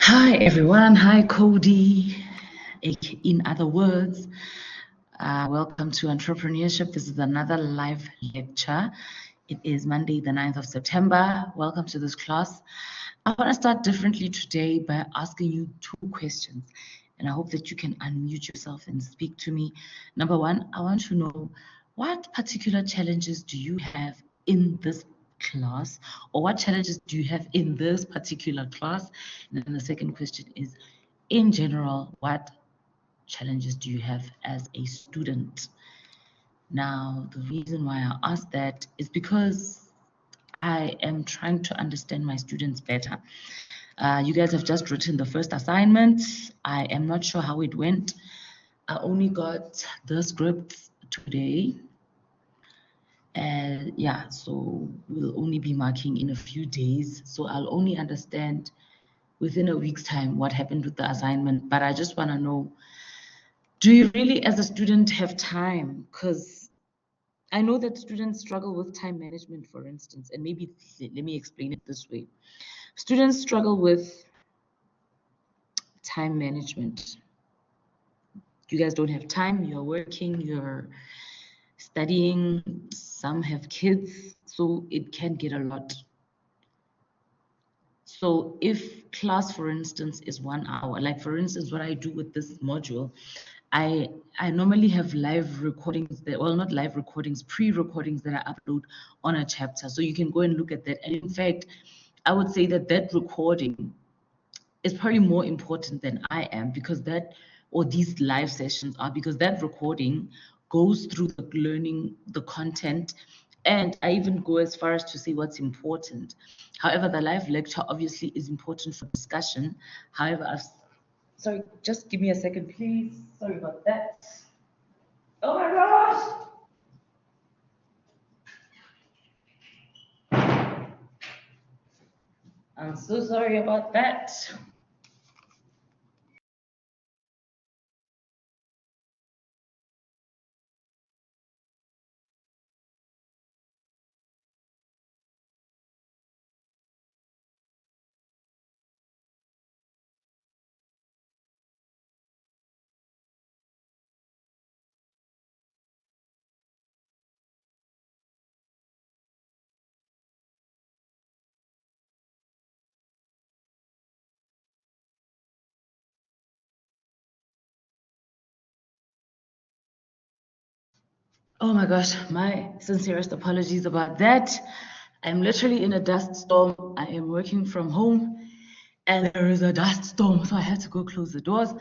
Hi everyone, hi Cody. In other words, welcome to Entrepreneurship. This is another live lecture. It is Monday, the 9th of September. Welcome to this class. I want to start differently today by asking you two questions, and I hope that you can unmute yourself and speak to me. Number one, I want to know what particular challenges do you have in this class, or what challenges do you have in this particular class? And then the second question is, in general, what challenges do you have as a student? Now, the reason why I ask that is because I am trying to understand my students better. You guys have just written the first assignment. I am not sure how it went. I only got the scripts today. Yeah, so we'll only be marking in a few days. So I'll only understand within a week's time what happened with the assignment. But I just want to know, do you really as a student have time? Because I know that students struggle with time management, for instance, and maybe let me explain it this way. Students struggle with time management. You guys don't have time, you're working, you're studying, some have kids, so it can get a lot. So if class, for instance, is 1 hour, like for instance, what I do with this module, I normally have live recordings that, well, not live recordings, pre-recordings that I upload on a chapter. So you can go and look at that. And in fact, I would say that that recording is probably more important than I am, because that, or these live sessions are, because that recording goes through the learning, the content, and I even go as far as to say what's important. However, the live lecture obviously is important for discussion. However, sorry, just give me a second, please. Sorry about that. Oh my gosh! I'm so sorry about that. Oh my gosh, my sincerest apologies about that. I'm literally in a dust storm. I am working from home and there is a dust storm, so I had to go close the doors.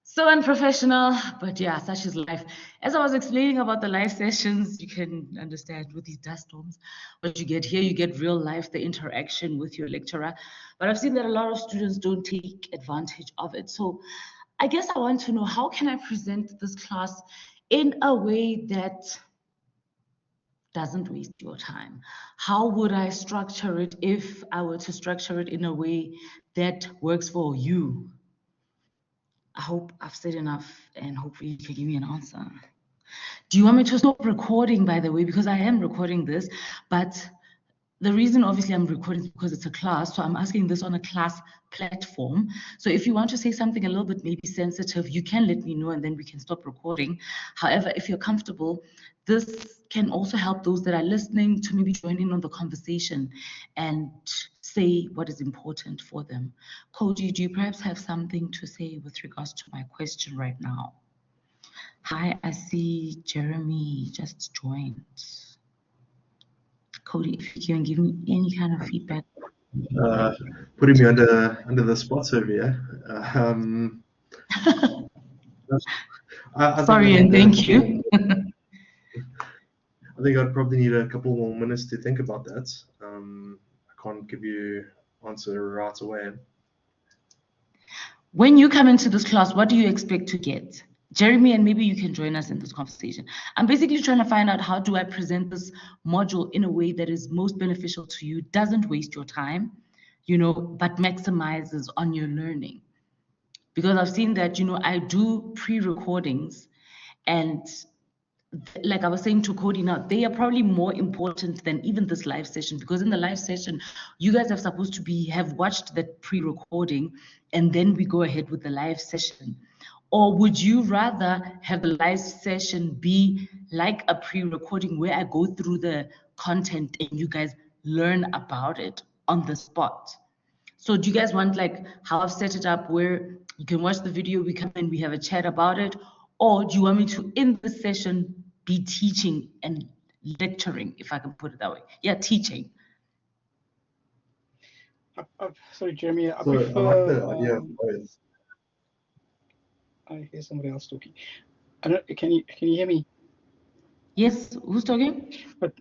So unprofessional, but yeah, such is life. As I was explaining about the live sessions, you can understand with these dust storms, what you get here, you get real life, the interaction with your lecturer. But I've seen that a lot of students don't take advantage of it. So I guess I want to know, how can I present this class in a way that doesn't waste your time? How would I structure it if I were to structure it in a way that works for you? I hope I've said enough and hopefully you can give me an answer. Do you want me to stop recording, by the way? Because I am recording this, but the reason obviously I'm recording is because it's a class. So I'm asking this on a class platform. So if you want to say something a little bit maybe sensitive, you can let me know and then we can stop recording. However, if you're comfortable, this can also help those that are listening to maybe join in on the conversation and say what is important for them. Cody, do you perhaps have something to say with regards to my question right now? Hi, I see Jeremy just joined. Cody, if you can give me any kind of feedback. Putting me under the spot, Sylvia. Sorry and thank you. I think I'd probably need a couple more minutes to think about that. I can't give you answer right away. When you come into this class, what do you expect to get? Jeremy, and maybe you can join us in this conversation. I'm basically trying to find out, how do I present this module in a way that is most beneficial to you, doesn't waste your time, but maximizes on your learning. Because I've seen that, I do pre-recordings and like I was saying to Cody now, they are probably more important than even this live session, because in the live session, you guys are supposed to have watched that pre-recording, and then we go ahead with the live session. Or would you rather have the live session be like a pre-recording where I go through the content and you guys learn about it on the spot? So do you guys want like how I've set it up where you can watch the video, we come in, we have a chat about it? Or do you want me to, in the session, be teaching and lecturing, if I can put it that way? Yeah, teaching. Sorry, Jeremy, I So prefer... I like the idea of both. I hear somebody else talking. Can you hear me? Yes, who's talking? But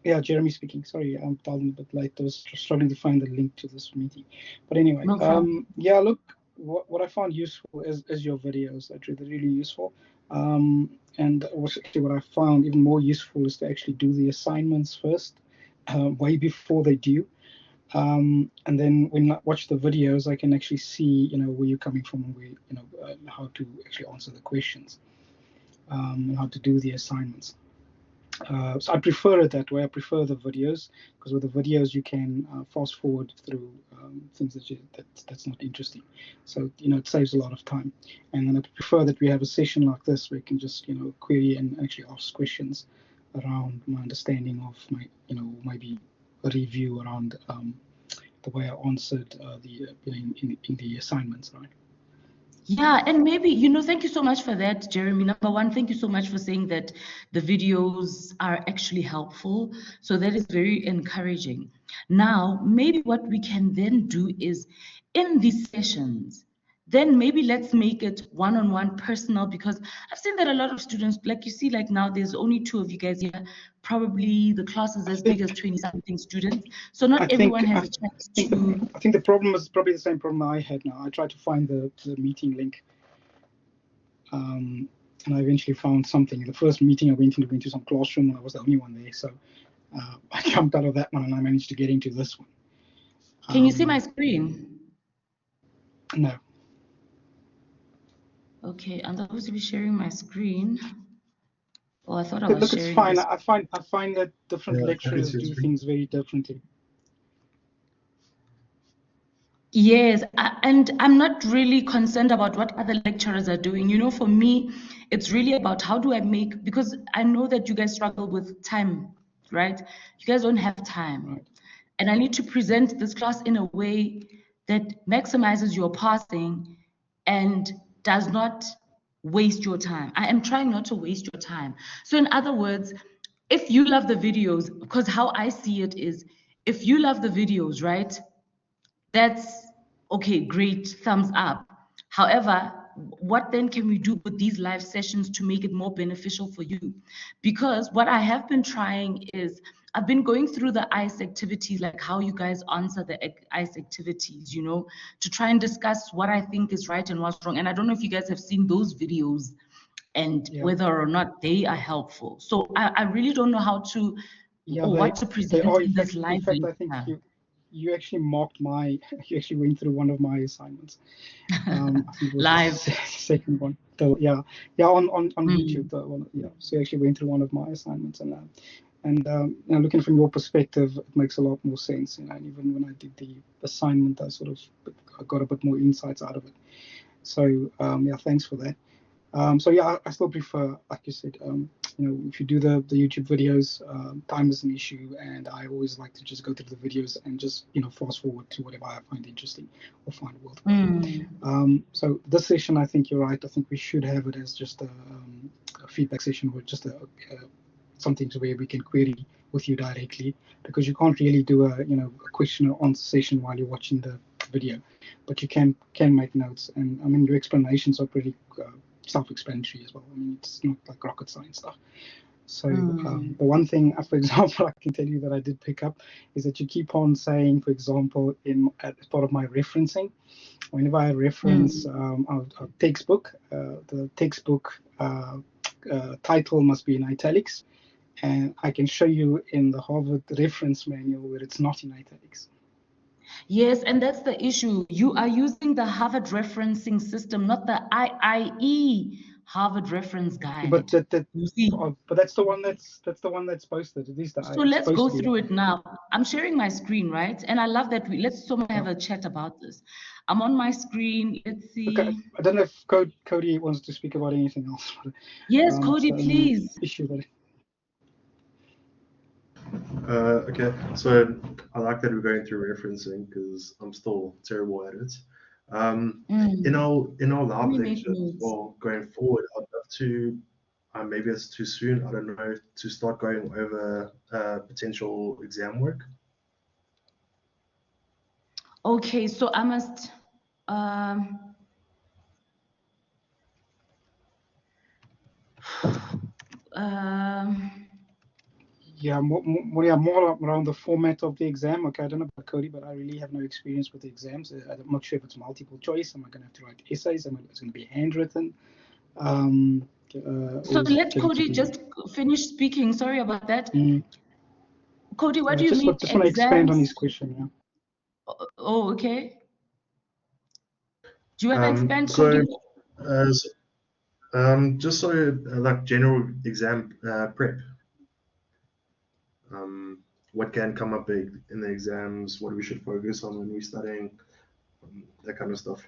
yeah, Jeremy speaking. Sorry, I'm talking a bit late. I was struggling to find the link to this meeting. But anyway, No problem. yeah, look, what I found useful is your videos. That's really useful. And actually what I found even more useful is to actually do the assignments first, way before they due. And then when I watch the videos, I can actually see, where you're coming from, and where, how to actually answer the questions, and how to do the assignments. So I prefer it that way. I prefer the videos, because with the videos you can fast forward through things that's not interesting. So it saves a lot of time. And then I prefer that we have a session like this where you can just query and actually ask questions around my understanding of my maybe a review around the way I answered in the assignments, right? Yeah, and maybe, thank you so much for that, Jeremy. Number one, thank you so much for saying that the videos are actually helpful. So that is very encouraging. Now, maybe what we can then do is in these sessions, then maybe let's make it one-on-one personal, because I've seen that a lot of students, like you see, like now there's only 2 of you guys here. Probably the class is as big as 20-something students. So not everyone has a chance to... I think the problem is probably the same problem I had now. I tried to find the meeting link. And I eventually found something. The first meeting I went into some classroom, and I was the only one there. So I jumped out of that one, and I managed to get into this one. Can you see my screen? No. Okay, I'm supposed to be sharing my screen. Oh, I thought I was Look, sharing. it's fine. This. I find that different lecturers do things very differently. Yes, and I'm not really concerned about what other lecturers are doing. For me, it's really about how do I make, because I know that you guys struggle with time, right? You guys don't have time. Right. And I need to present this class in a way that maximizes your passing and does not waste your time. I am trying not to waste your time. So in other words, if you love the videos, because how I see it is, if you love the videos, right? That's okay, great, thumbs up. However, what then can we do with these live sessions to make it more beneficial for you? Because what I have been trying is, I've been going through the ICE activities, like how you guys answer the ICE activities, to try and discuss what I think is right and what's wrong. And I don't know if you guys have seen those videos and whether or not they are helpful. So I really don't know how to, or what to present in this live. In fact, I think you actually marked you actually went through one of my assignments. I think it was live. The second one. On YouTube. So you actually went through one of my assignments, and now looking from your perspective, it makes a lot more sense. And even when I did the assignment, I got a bit more insights out of it. So thanks for that. So yeah, I still prefer, like you said, if you do the YouTube videos, time is an issue, and I always like to just go through the videos and just fast forward to whatever I find interesting or find worthwhile. So this session, I think you're right. I think we should have it as just a feedback session, with just something to where we can query with you directly, because you can't really do a question and answer session while you're watching the video, but you can make notes, and I mean your explanations are pretty self-explanatory as well. I mean, it's not like rocket science stuff. So the one thing, for example, I can tell you that I did pick up is that you keep on saying, for example, as part of my referencing, whenever I reference our textbook, the textbook title must be in italics, and I can show you in the Harvard reference manual where it's not in italics. Yes, and that's the issue. You are using the Harvard referencing system, not the IIE Harvard reference guide. But You see. but that's the one that's posted. It is the So let's go through it now. I'm sharing my screen, right? And I love that let's have a chat about this. I'm on my screen. Let's see. Okay. I don't know if Cody wants to speak about anything else. Yes, Cody, please. Issue that. Okay, so I like that we're going through referencing because I'm still terrible at it. In our lab lectures, well, going forward, I'd love to. Maybe it's too soon. I don't know, to start going over potential exam work. Okay, so I must. Yeah, more around the format of the exam. Okay, I don't know about Cody, but I really have no experience with the exams. I'm not sure if it's multiple choice. Am I going to have to write essays? Am it's going to be handwritten? So let Cody just finish speaking. Sorry about that. Cody, what do you mean? Just want to expand on his question. Yeah. Oh, okay. Do you want to expand, Cody? Just so like general exam prep. What can come up in the exams, what we should focus on when we're studying, that kind of stuff.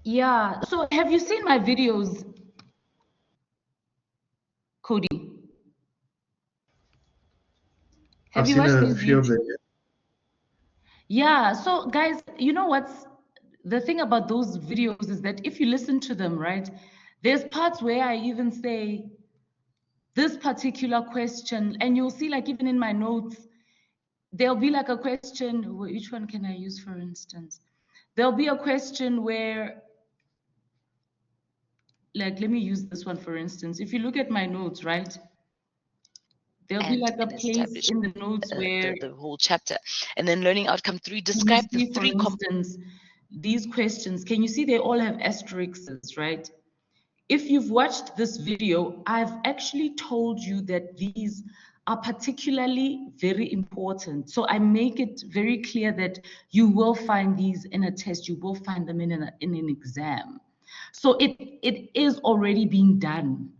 Yeah, so have you seen my videos, Cody? Have you watched these videos? Yeah, so guys, you know what's the thing about those videos is that if you listen to them, right, there's parts where I even say this particular question, and you'll see like even in my notes, there'll be like a question, which one can I use for instance? There'll be a question where, like, let me use this one for instance. If you look at my notes, right? There'll be like a place in the notes where the whole chapter, and then learning outcome 3, describe the 3 components. These questions, can you see they all have asterisks, right? If you've watched this video, I've actually told you that these are particularly very important. So I make it very clear that you will find these in a test, you will find them in an exam. So it is already being done.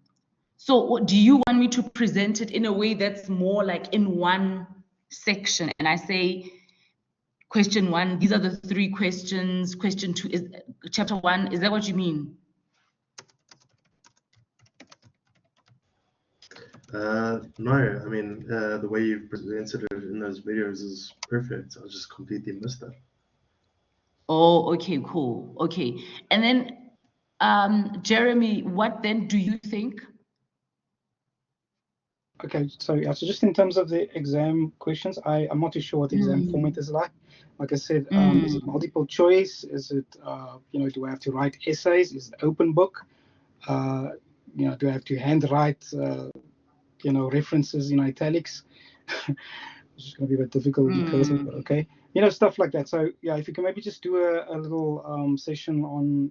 So do you want me to present it in a way that's more like in one section? And I say, question 1, these are the 3 questions. Question 2 is chapter 1. Is that what you mean? No, I mean, the way you've presented it in those videos is perfect. I just completely missed that. Oh, okay, cool. Okay. And then, Jeremy, what then do you think? Okay, so yeah, so just in terms of the exam questions, I'm not too sure what the exam format is like. Like I said, is it multiple choice? Is it, do I have to write essays? Is it open book? Do I have to handwrite, references in italics? Which is going to be a bit difficult in cursive, but okay. Stuff like that. So yeah, if you can maybe just do a little session on,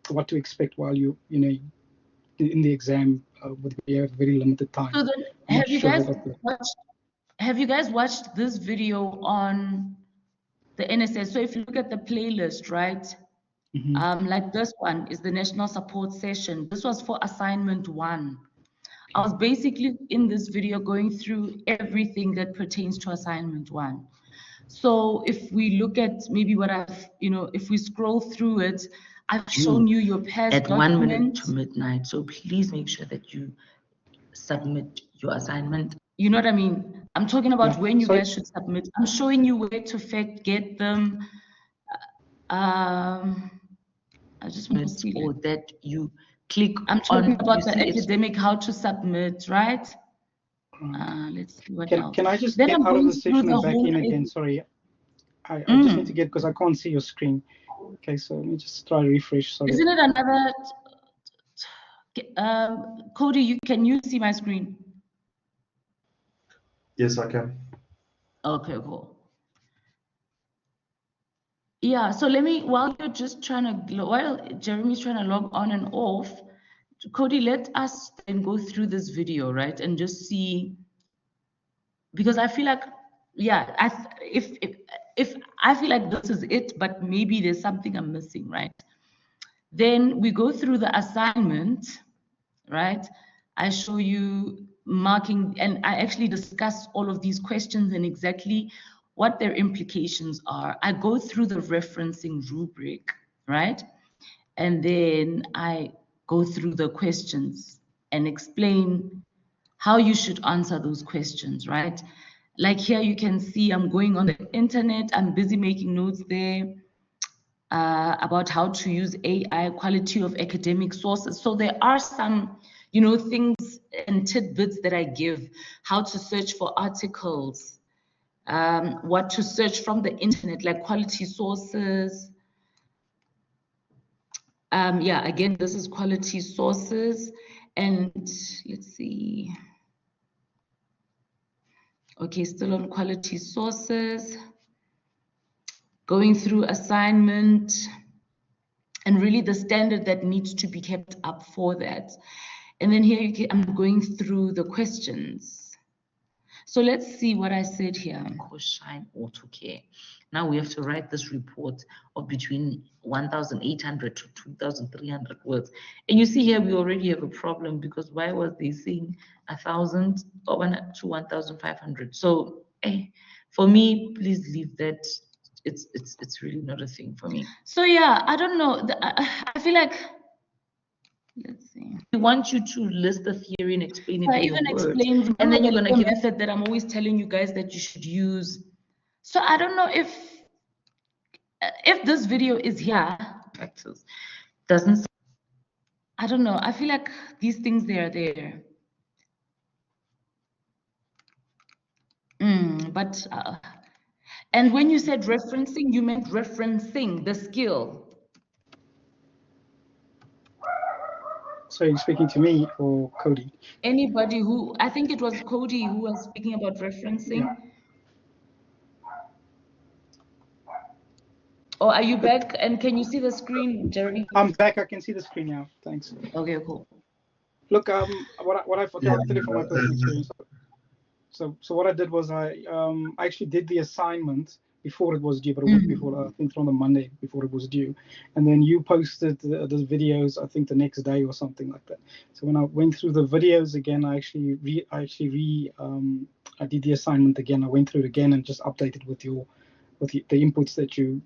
what to expect while you in the exam would be a very limited time. So then, have you guys watched this video on the NSS? So if you look at the playlist, right? Like this one is the national support session. This was for assignment 1. I was basically in this video going through everything that pertains to assignment 1. So if we look at maybe what I've, if we scroll through it, I've shown you your past at 1 minute to midnight. So please make sure that you submit your assignment. You know what I mean? I'm talking about when you guys should submit. I'm showing you where to get them. I just want to see or that you click I'm talking about the academic, how to submit, right? Let's see what else. Can I just get out of the session and back in again? Sorry. I just need to get, because I can't see your screen. Okay, so let me just try to refresh. Sorry. Isn't it another? Cody, can you see my screen? Yes, I can. Okay, cool. Yeah, so let me, while Jeremy's trying to log on and off, Cody, let us then go through this video, right? And just see because I feel like, yeah, if I feel like this is it, but maybe there's something I'm missing, right? Then we go through the assignment, right? I show you marking, and I actually discuss all of these questions and exactly what their implications are. I go through the referencing rubric, right? And then I go through the questions and explain how you should answer those questions, right? Like here you can see I'm going on the internet, I'm busy making notes there about how to use AI, quality of academic sources. So there are some, you know, things and tidbits that I give, how to search for articles, what to search from the internet, like quality sources. Yeah, again, this is quality sources. And let's see. Okay, still on quality sources. Going through assignment and really the standard that needs to be kept up for that. And then here I'm going through the questions. So let's see what I said here. Shine AutoCare. Now we have to write this report of between 1,800 to 2,300 words. And you see here, we already have a problem because why was they saying 1,000 or to 1,500? So for me, please leave that. It's really not a thing for me. So yeah, I don't know. I feel like, let's see. We want you to list the theory and explain it. I even explained, and then you're gonna give method that I'm always telling you guys that you should use. So I don't know if this video is here. Practice doesn't. I don't know. I feel like these things they are there. But and when you said referencing, you meant referencing the skill. So you're speaking to me or Cody? Anybody who, I think it was Cody who was speaking about referencing. Yeah. Oh, are you back? And can you see the screen, Jeremy? I'm back. I can see the screen now. Thanks. Okay, cool. Look, what I forgot to tell you from my personal experience. So what I did was I actually did the assignment before it was due, but a week before, I think on the Monday before it was due, and then you posted the videos, I think the next day or something like that. So when I went through the videos again, I did the assignment again. I went through it again and just updated with the inputs that you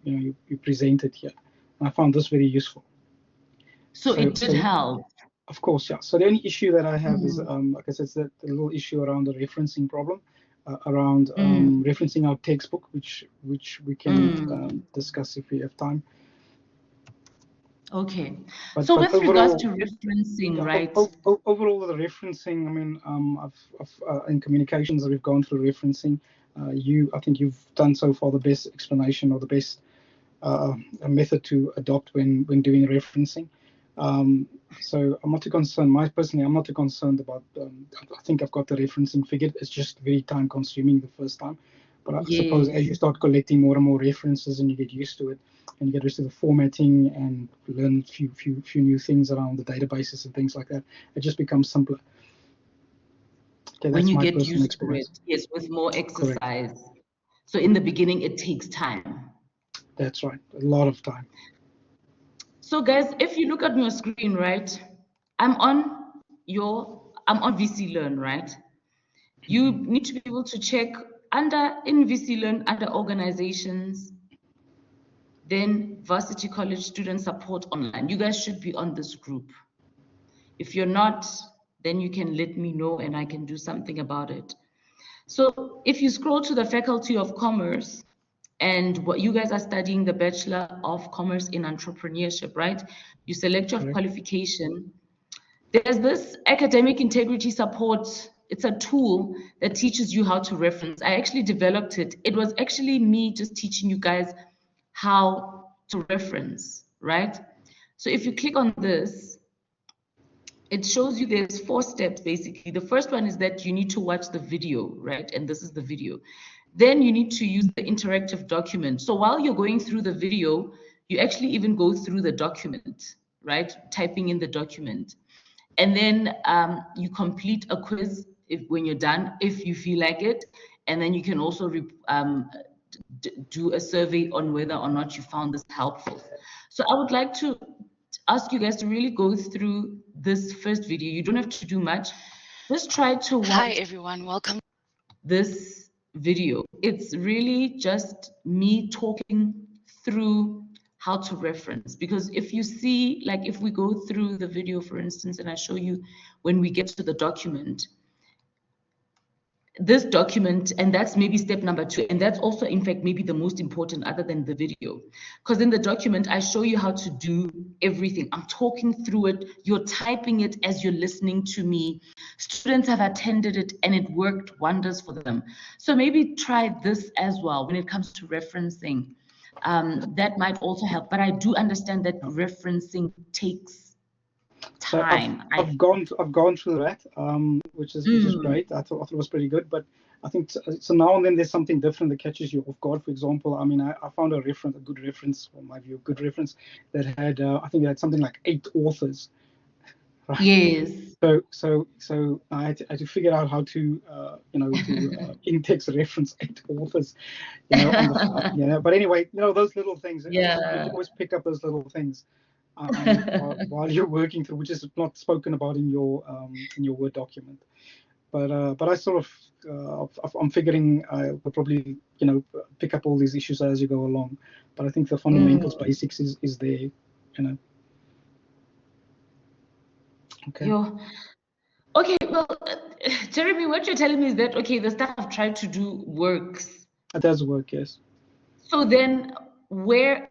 presented here. And I found this very useful. So it did help. Of course, yeah. So the only issue that I have is, like I said, it's that the little issue around the referencing problem, around referencing our textbook, which we can discuss if we have time. Okay. So with regards to referencing, right? Overall, the referencing, I mean, in communications, we've gone through referencing. I think you've done so far the best explanation or the best method to adopt when doing referencing. So I'm not too concerned. Personally, I'm not too concerned about. I think I've got the referencing figured. It's just very time consuming the first time. But I suppose as you start collecting more and more references and you get used to it, and you get used to the formatting and learn a few new things around the databases and things like that, it just becomes simpler. Okay, when you get used to it, yes, with more exercise. Correct. So in the beginning, it takes time. That's right, a lot of time. So guys, if you look at your screen, right, I'm on VC Learn, right? You need to be able to check in VC Learn under organizations, then Varsity College Student Support Online. You guys should be on this group. If you're not, then you can let me know and I can do something about it. So if you scroll to the Faculty of Commerce, and what you guys are studying the Bachelor of Commerce in Entrepreneurship, right? You select your qualification. There's this academic integrity support. It's a tool that teaches you how to reference. I actually developed it. It was actually me just teaching you guys how to reference, right? So if you click on this, it shows you there's 4 steps basically. The first one is that you need to watch the video, right? And this is the video. Then you need to use the interactive document. So while you're going through the video, you actually even go through the document, right? Typing in the document. And then you complete a quiz when you're done, if you feel like it. And then you can also do a survey on whether or not you found this helpful. So I would like to ask you guys to really go through this first video. You don't have to do much. Just try to watch. Hi everyone, welcome. This video. It's really just me talking through how to reference, because if you see, like if we go through the video, for instance, and I show you when we get to the document, this document, and that's maybe step number 2, and that's also in fact maybe the most important other than the video, because in the document I show you how to do everything. I'm talking through it, you're typing it as you're listening to me. Students have attended it and it worked wonders for them. So maybe try this as well when it comes to referencing. That might also help, but I do understand that referencing takes time. So I've gone through that, which is great. I thought it was pretty good, but I think so now and then there's something different that catches you off guard. For example, I mean, I found a good reference, from my view, that had I think it had something like 8 authors. Right? Yes. So I had to figure out how to in-text reference 8 authors, But anyway, those little things. Yeah. You always pick up those little things. While you're working through, which is not spoken about in your Word document, but I sort of I'm figuring I will probably pick up all these issues as you go along, but I think the fundamentals, basics is there, Okay. Okay, well, Jeremy, what you're telling me is that the stuff I've tried to do works. It does work, yes. So then, where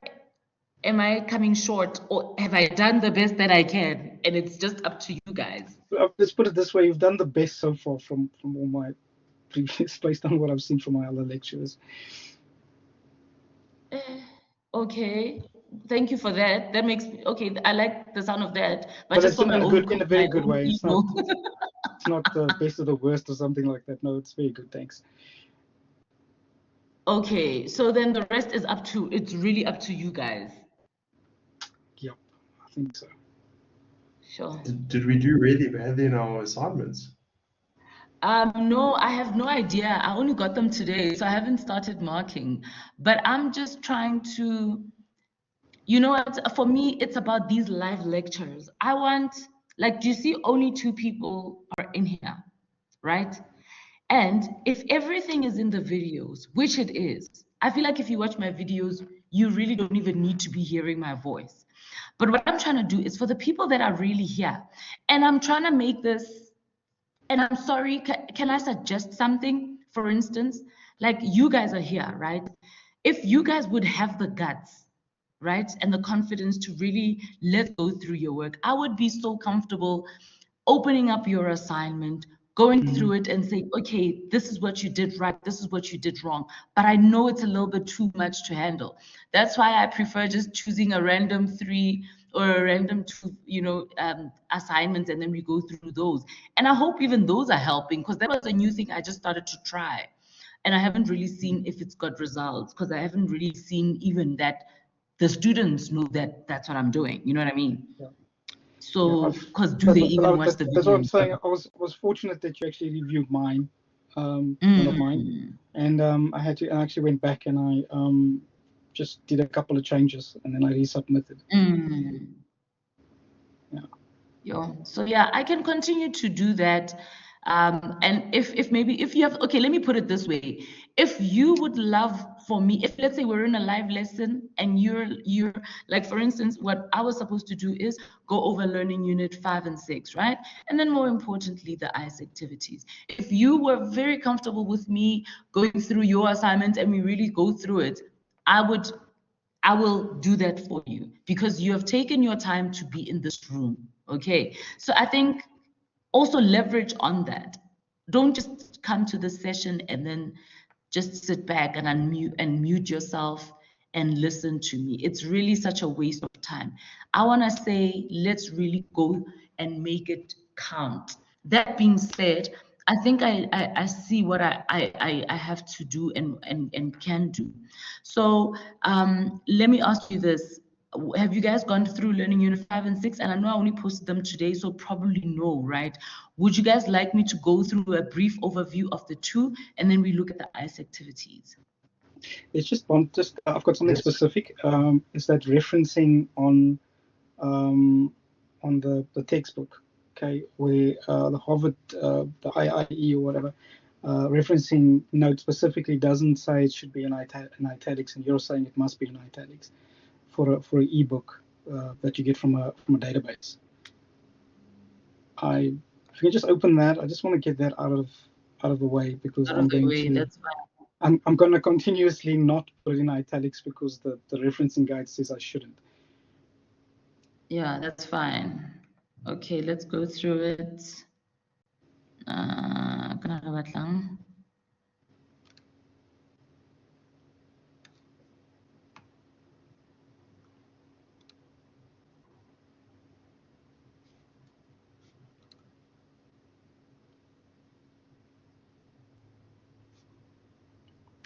am I coming short, or have I done the best that I can, and it's just up to you guys? Let's put it this way: you've done the best so far from all my previous, based on what I've seen from my other lecturers. Okay, thank you for that. That makes me I like the sound of that, but just it's in a very good way. It's not the best of the worst or something like that. No, it's very good. Thanks. Okay, so then the rest is it's really up to you guys. Yep, I think so. Sure. Did we do really bad in our assignments? No, I have no idea. I only got them today, so I haven't started marking. But I'm just trying to, for me, it's about these live lectures. I want, do you see only 2 people are in here, right? And if everything is in the videos, which it is, I feel like if you watch my videos, you really don't even need to be hearing my voice. But what I'm trying to do is for the people that are really here, and I'm trying to make this, and I'm sorry, can I suggest something? For instance, like you guys are here, right? If you guys would have the guts, right, and the confidence to really let go through your work, I would be so comfortable opening up your assignment, going through it and saying, okay, this is what you did right, this is what you did wrong. But I know it's a little bit too much to handle. That's why I prefer just choosing a random 3 or a random 2, assignments, and then we go through those. And I hope even those are helping, because that was a new thing I just started to try. And I haven't really seen if it's got results, because I haven't really seen even that the students know that that's what I'm doing. You know what I mean? Yeah. So, because do they even watch the video? That's what I'm saying. I was fortunate that you actually reviewed mine, one of mine, and I actually went back and I just did a couple of changes and then I resubmitted. Yeah. So yeah, I can continue to do that. And if maybe if you have, let me put it this way. If you would love for me, if let's say we're in a live lesson and you're like, for instance, what I was supposed to do is go over learning unit 5 and 6, right? And then more importantly, the ICE activities. If you were very comfortable with me going through your assignment and we really go through it, I will do that for you, because you have taken your time to be in this room. Okay, so I think also leverage on that. Don't just come to the session and then just sit back and unmute and mute yourself and listen to me. It's really such a waste of time. I want to say, let's really go and make it count. That being said, I think I see what I have to do and can do. So let me ask you this. have you guys gone through Learning Unit 5 and 6? And I know I only posted them today, so probably no, right? Would you guys like me to go through a brief overview of the two, and then we look at the ICE activities? It's just I've got something specific. Is that referencing on the textbook, okay, where the Harvard, the IIE or whatever, referencing note specifically doesn't say it should be in italics, and you're saying it must be in italics for an ebook that you get from a database. If you can just open that, I just want to get that out of the way, because I'm going to continuously not put it in italics because the referencing guide says I shouldn't. Yeah, that's fine. Okay, let's go through it.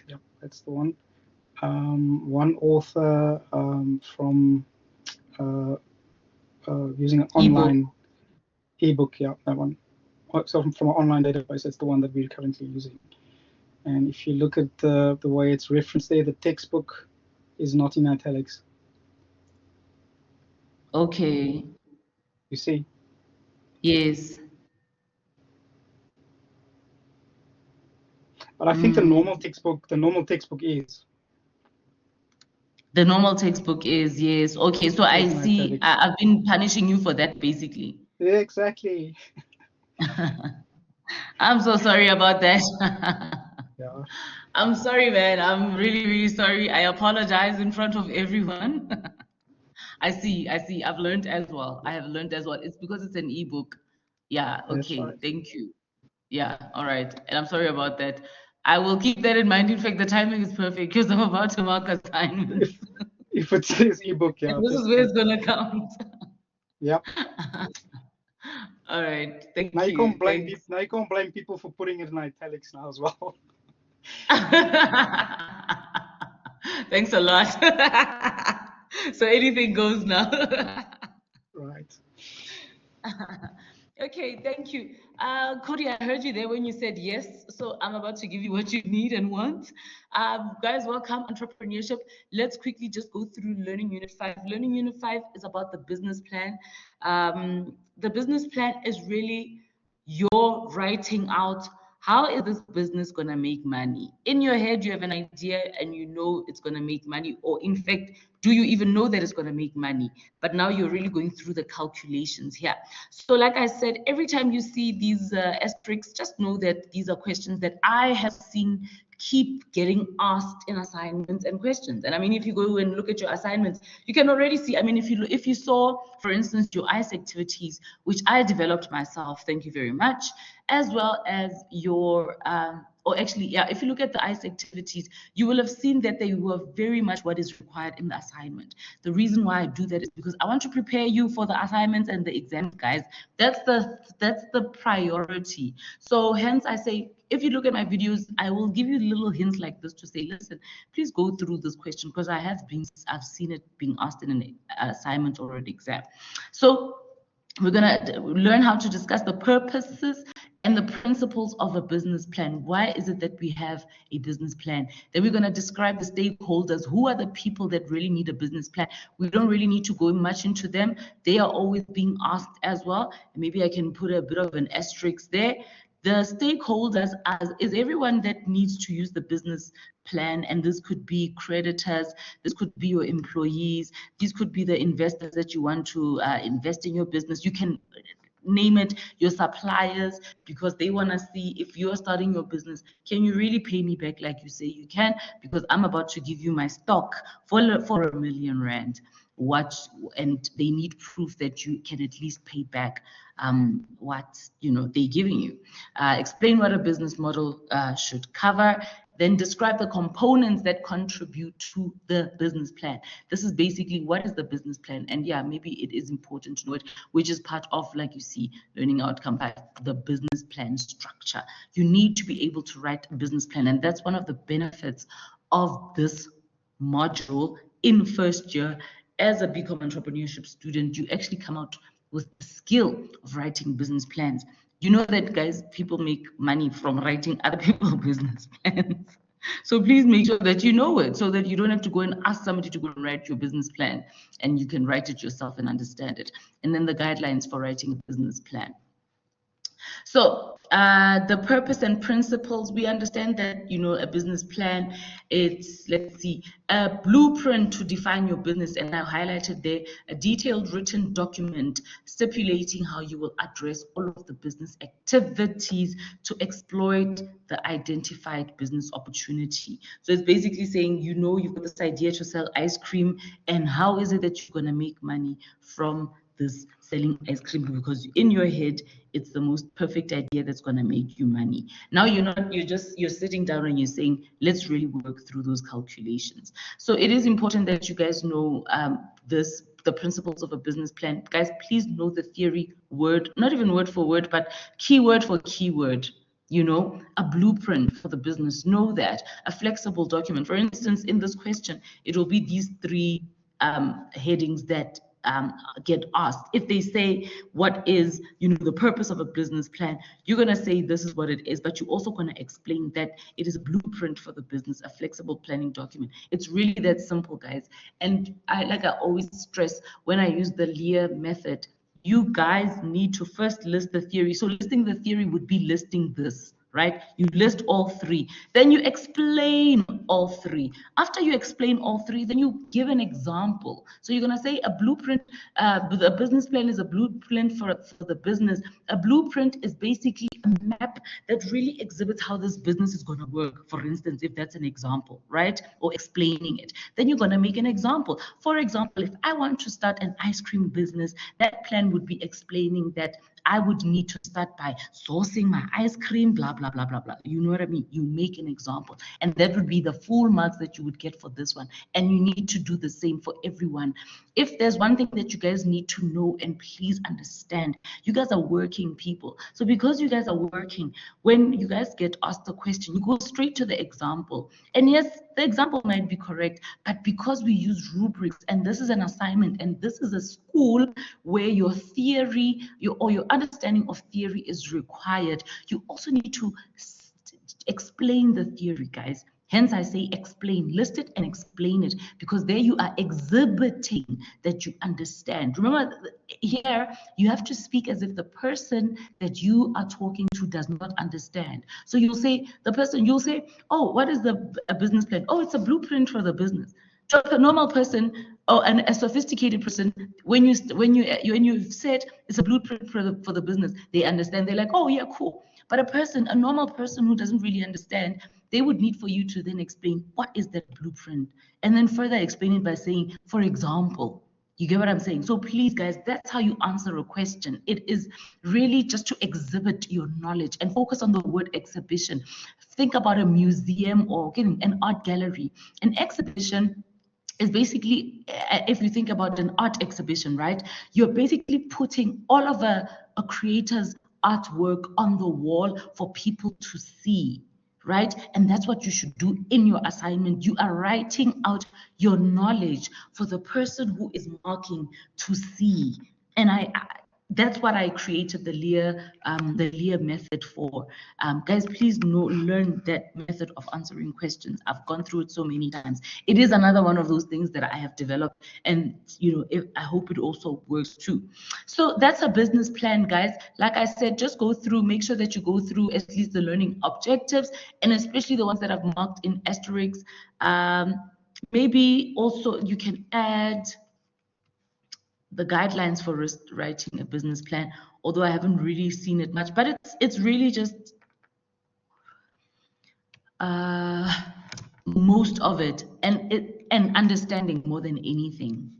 Yeah, that's the one. One author from using an online ebook. Yeah, that one. So from an online database, that's the one that we're currently using. And if you look at the way it's referenced there, the textbook is not in italics. Okay. You see? Yes. But I think the normal textbook is. The normal textbook is, yes. Okay, so I see. I've been punishing you for that, basically. Yeah, exactly. I'm so sorry about that. Yeah. I'm sorry, man. I'm really, really sorry. I apologize in front of everyone. I see. I've learned as well. I have learned as well. It's because it's an ebook. Yeah. Okay. Right. Thank you. Yeah. All right. And I'm sorry about that. I will keep that in mind. In fact, the timing is perfect because I'm about to mark assignments. If it says ebook, yeah. This is where it's gonna count. Yep. All right. Thank you. Now you can't blame people for putting it in italics now as well. Thanks a lot. So anything goes now. Right. Okay, thank you. Cody, I heard you there when you said yes. So I'm about to give you what you need and want. Guys, welcome, entrepreneurship. Let's quickly just go through Learning Unit 5. Learning Unit 5 is about the business plan. The business plan is really your writing out, how is this business going to make money? In your head, you have an idea and you know it's going to make money, or in fact, do you even know that it's going to make money? But now you're really going through the calculations here. So like I said, every time you see these asterisks, just know that these are questions that I have seen keep getting asked in assignments and questions. And I mean, if you go and look at your assignments, you can already see, I mean, if you saw, for instance, your ICE activities, which I developed myself, thank you very much, as well as your, if you look at the ICE activities, you will have seen that they were very much what is required in the assignment. The reason why I do that is because I want to prepare you for the assignments and the exams, guys. That's the priority. So hence I say, if you look at my videos, I will give you little hints like this to say, listen, please go through this question, because I've seen it being asked in an assignment or an exam. So we're going to learn how to discuss the purposes and the principles of a business plan. Why is it that we have a business plan? Then we're going to describe the stakeholders. Who are the people that really need a business plan? We don't really need to go much into them. They are always being asked as well. Maybe I can put a bit of an asterisk there. The stakeholders is everyone that needs to use the business plan, and this could be creditors, this could be your employees, these could be the investors that you want to invest in your business. You can name it, your suppliers, because they want to see if you're starting your business, can you really pay me back like you say you can? Because I'm about to give you my stock for R1 million. And they need proof that you can at least pay back what they're giving you. Explain what a business model should cover. Then describe the components that contribute to the business plan. This is basically what is the business plan. And yeah, maybe it is important to know it, which is part of, like you see, learning outcome by the business plan structure. You need to be able to write a business plan. And that's one of the benefits of this module in first year as a BCom entrepreneurship student, you actually come out with the skill of writing business plans. You know that, guys, people make money from writing other people's business plans. So please make sure that you know it, so that you don't have to go and ask somebody to go and write your business plan, and you can write it yourself and understand it. And then the guidelines for writing a business plan. So the purpose and principles, we understand that, you know, a business plan, it's, let's see, a blueprint to define your business. And I highlighted there a detailed written document stipulating how you will address all of the business activities to exploit the identified business opportunity. So it's basically saying, you know, you've got this idea to sell ice cream, and how is it that you're going to make money from this selling ice cream, because in your head it's the most perfect idea that's going to make you money. Now you're sitting down and you're saying, let's really work through those calculations. So it is important that you guys know the principles of a business plan. Guys, please know the theory word, not even word for word, but keyword for keyword. You know, a blueprint for the business. Know that. A flexible document. For instance, in this question, it will be these three headings that get asked. If they say, what is, you know, the purpose of a business plan, you're going to say this is what it is, but you're also going to explain that it is a blueprint for the business, a flexible planning document. It's really that simple, guys. And I always stress, when I use the LEAR method, you guys need to first list the theory. So listing the theory would be listing this, right? You list all three, then you explain all three. After you explain all three, then you give an example. So you're going to say a blueprint, a business plan is a blueprint for the business. A blueprint is basically a map that really exhibits how this business is going to work. For instance, if that's an example, right? Or explaining it, then you're going to make an example. For example, if I want to start an ice cream business, that plan would be explaining that I would need to start by sourcing my ice cream, blah, blah, blah, blah, blah. You know what I mean? You make an example. And that would be the full marks that you would get for this one. And you need to do the same for everyone. If there's one thing that you guys need to know, and please understand, you guys are working people. So because you guys are working, when you guys get asked a question, you go straight to the example. And yes, the example might be correct, but because we use rubrics, and this is an assignment, and this is a school where your theory, your understanding of theory is required, you also need to explain the theory, guys. Hence, I say explain, list it and explain it, because there you are exhibiting that you understand. Remember, here you have to speak as if the person that you are talking to does not understand. So you'll say, you'll say, oh, what is a business plan? Oh, it's a blueprint for the business. To a normal person or a sophisticated person, when you've said it's a blueprint for the business, they understand. They're like, oh yeah, cool. But a normal person who doesn't really understand, they would need for you to then explain what is that blueprint, and then further explain it by saying, for example. You get what I'm saying? So please, guys, that's how you answer a question. It is really just to exhibit your knowledge, and focus on the word exhibition. Think about a museum or an art gallery. An exhibition is basically, if you think about an art exhibition, right? You're basically putting all of a creator's artwork on the wall for people to see, right? And that's what you should do in your assignment. You are writing out your knowledge for the person who is marking to see. And that's what I created the LEAR method for. Guys, please learn that method of answering questions. I've gone through it so many times. It is another one of those things that I have developed, and I hope it also works too. So that's a business plan, guys. Like I said, just go through, make sure that you go through at least the learning objectives, and especially the ones that I've marked in asterisks. Maybe also you can add the guidelines for writing a business plan, although I haven't really seen it much, but it's really just most of it, and understanding more than anything.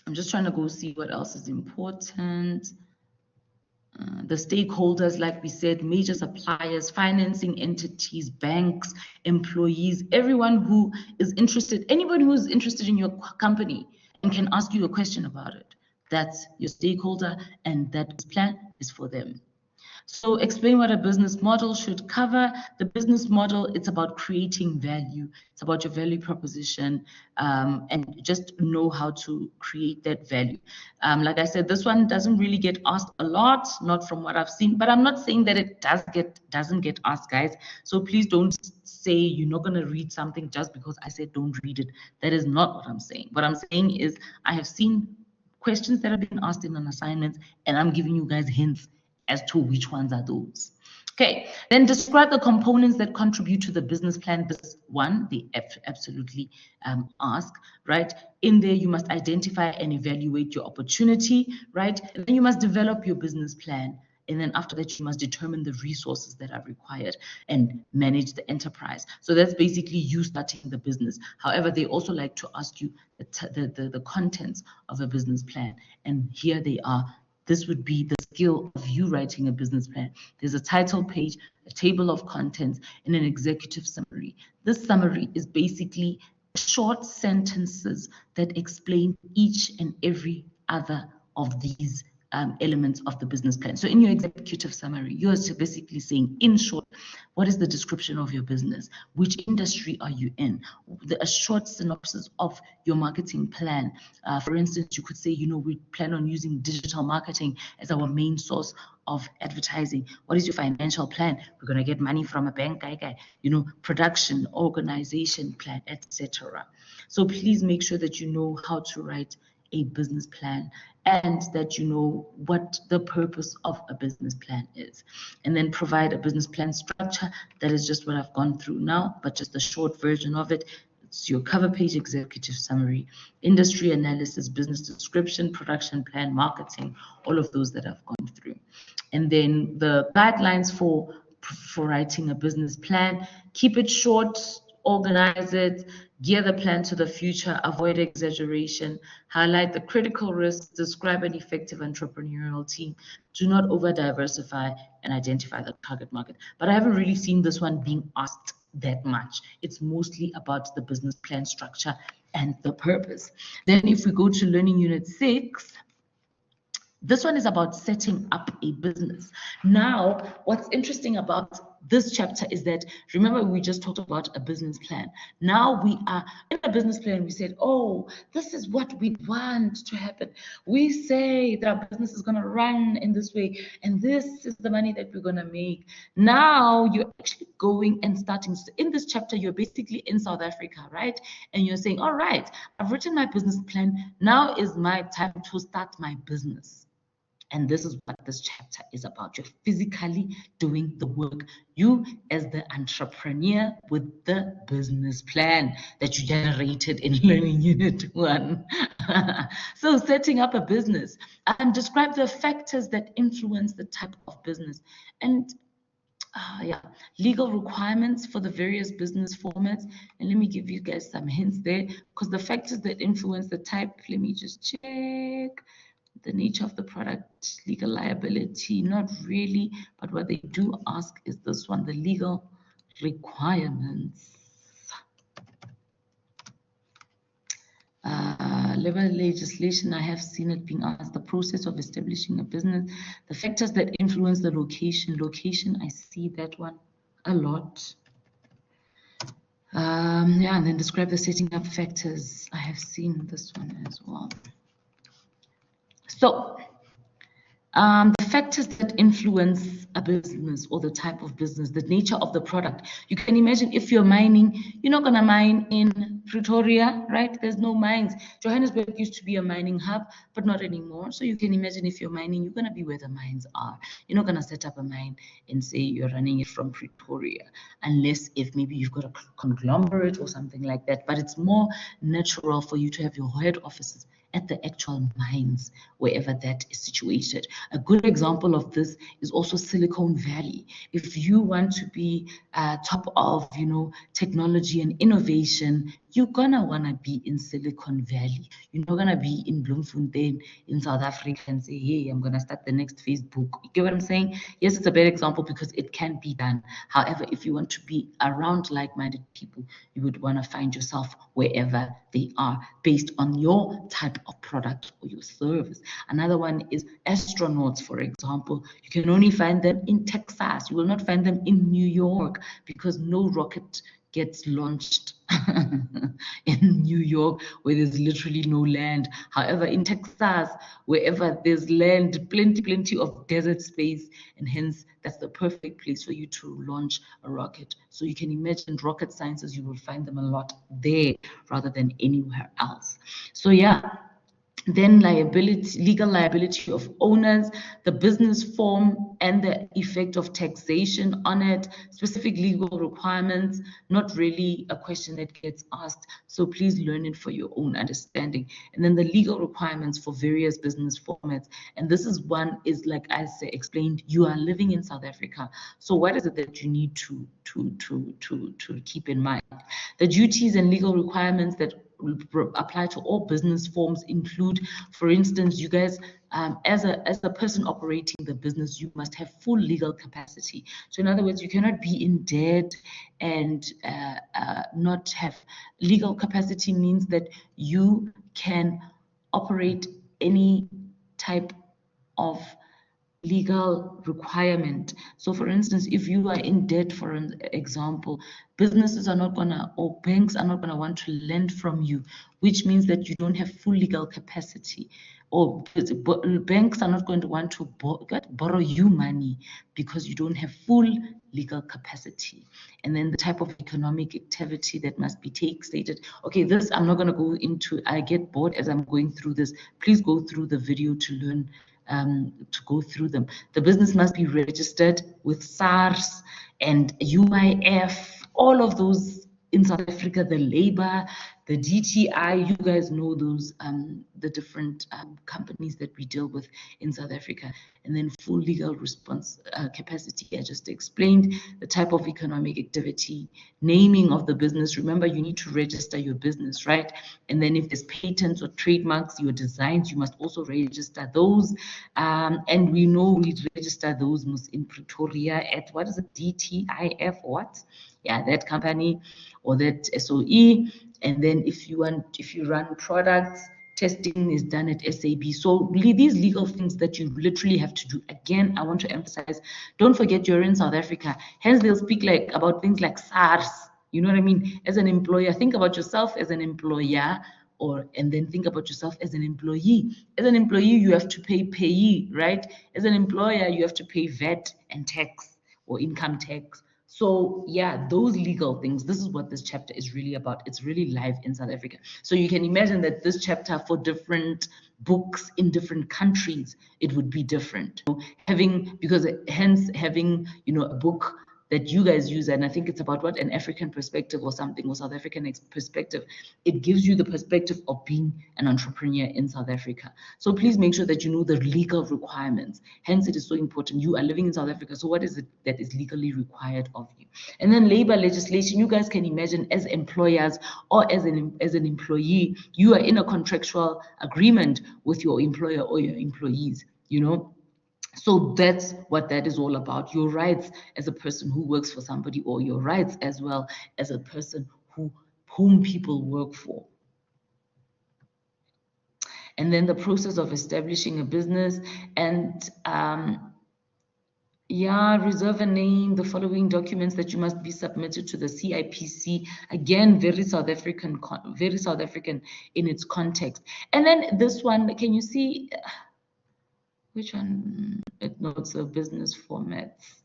I'm just trying to go see what else is important. The stakeholders, like we said, major suppliers, financing entities, banks, employees, everyone who is interested, anyone who is interested in your company and can ask you a question about it. That's your stakeholder, and that plan is for them. So explain what a business model should cover. The business model, it's about creating value. It's about your value proposition, and just know how to create that value. Like I said, this one doesn't really get asked a lot, not from what I've seen, but I'm not saying that it doesn't get asked, guys. So please don't say you're not going to read something just because I said don't read it. That is not what I'm saying. What I'm saying is I have seen questions that have been asked in an assignment, and I'm giving you guys hints as to which ones are those. Okay, then describe the components that contribute to the business plan. This one, they absolutely ask, right? In there, you must identify and evaluate your opportunity, right? And then you must develop your business plan. And then after that, you must determine the resources that are required and manage the enterprise. So that's basically you starting the business. However, they also like to ask you the contents of a business plan. And here they are. This would be the skill of you writing a business plan. There's a title page, a table of contents, and an executive summary. This summary is basically short sentences that explain each and every other of these elements of the business plan. So in your executive summary, you're basically saying, in short, what is the description of your business? Which industry are you in? A short synopsis of your marketing plan. For instance, you could say, we plan on using digital marketing as our main source of advertising. What is your financial plan? We're going to get money from a bank, production, organization plan, etc. So please make sure that you know how to write a business plan and that you know what the purpose of a business plan is. And then provide a business plan structure. That is just what I've gone through now, but just a short version of it. It's your cover page, executive summary, industry analysis, business description, production plan, marketing, all of those that I've gone through. And then the guidelines for writing a business plan. Keep it short, organize it, gear the plan to the future, avoid exaggeration, highlight the critical risks, describe an effective entrepreneurial team, do not over-diversify, and identify the target market. But I haven't really seen this one being asked that much. It's mostly about the business plan structure and the purpose. Then if we go to Learning Unit 6, this one is about setting up a business. Now, what's interesting about this chapter is that, remember, we just talked about a business plan. Now we are in a business plan. We said, oh, this is what we want to happen. We say that our business is going to run in this way, and this is the money that we're going to make. Now you're actually going and starting. So in this chapter, you're basically in South Africa, right? And you're saying, all right, I've written my business plan. Now is my time to start my business. And this is what this chapter is about. You're physically doing the work. You as the entrepreneur with the business plan that you generated in Learning Unit 1. So setting up a business. Describe the factors that influence the type of business. And legal requirements for the various business formats. And let me give you guys some hints there, because the factors that influence the type, let me just check. The nature of the product, legal liability, not really, but what they do ask is this one, the legal requirements. Labor legislation, I have seen it being asked, the process of establishing a business, the factors that influence the location. Location, I see that one a lot. And then describe the setting up factors. I have seen this one as well. So, the factors that influence a business or the type of business, the nature of the product. You can imagine if you're mining, you're not going to mine in Pretoria, right? There's no mines. Johannesburg used to be a mining hub, but not anymore. So you can imagine if you're mining, you're going to be where the mines are. You're not going to set up a mine and say you're running it from Pretoria, unless if maybe you've got a conglomerate or something like that. But it's more natural for you to have your head offices at the actual mines, wherever that is situated. A good example of this is also Silicon Valley. If you want to be top of, technology and innovation you're gonna wanna be in Silicon Valley. You're not gonna be in Bloemfontein in South Africa and say, hey, I'm gonna start the next Facebook. You get what I'm saying? Yes, it's a bad example because it can be done. However, if you want to be around like-minded people, you would wanna find yourself wherever they are based on your type of product or your service. Another one is astronauts, for example. You can only find them in Texas. You will not find them in New York because no rocket gets launched in New York where there's literally no land. However, in Texas, wherever there's land, plenty of desert space, and hence that's the perfect place for you to launch a rocket. So you can imagine rocket sciences, you will find them a lot there rather than anywhere else. So yeah. Then liability, legal liability of owners, the business form and the effect of taxation on it, specific legal requirements, not really a question that gets asked. So please learn it for your own understanding. And then the legal requirements for various business formats. And this is one is like I explained, you are living in South Africa. So what is it that you need to keep in mind? The duties and legal requirements that apply to all business forms include, for instance, you guys, as a person operating the business, you must have full legal capacity. So in other words, you cannot be in debt and not have legal capacity. Means that you can operate any type of legal requirement. So for instance, if you are in debt, for an example, businesses are not gonna, or banks are not gonna want to lend from you, which means that you don't have full legal capacity, or banks are not going to want to borrow you money because you don't have full legal capacity. And then the type of economic activity that must be stated. Okay, this I'm not going to go into. I get bored as I'm going through this. Please go through the video to learn, to go through them. The business must be registered with SARS and UIF, all of those in South Africa, the labor, the DTI, you guys know those, the different companies that we deal with in South Africa. And then full legal response capacity, I just explained, the type of economic activity, naming of the business. Remember, you need to register your business, right? And then if there's patents or trademarks, your designs, you must also register those. And we know we register those in Pretoria at, what is it, DTIF, what? Yeah, that company or that SOE. And then if you run products, testing is done at SAB. So these legal things that you literally have to do. Again, I want to emphasize, don't forget you're in South Africa. Hence, they'll speak about things like SARS. You know what I mean? As an employer, think about yourself as an employer, and then think about yourself as an employee. As an employee, you have to pay payee, right? As an employer, you have to pay VAT and tax or income tax. So yeah, those legal things, this is what this chapter is really about. It's really live in South Africa. So you can imagine that this chapter for different books in different countries, it would be different. Because hence having, a book that you guys use, and I think it's about an African perspective or something, or South African perspective. It gives you the perspective of being an entrepreneur in South Africa. So please make sure that you know the legal requirements. Hence, it is so important. You are living in South Africa, so what is it that is legally required of you? And then labor legislation, you guys can imagine as employers or as an employee, you are in a contractual agreement with your employer or your employees, So that's what that is all about. Your rights as a person who works for somebody, or your rights as well as a person whom people work for. And then the process of establishing a business, and reserve a name, the following documents that you must be submitted to the CIPC. Again, very South African in its context. And then this one, can you see? Which one? No, it's a business formats.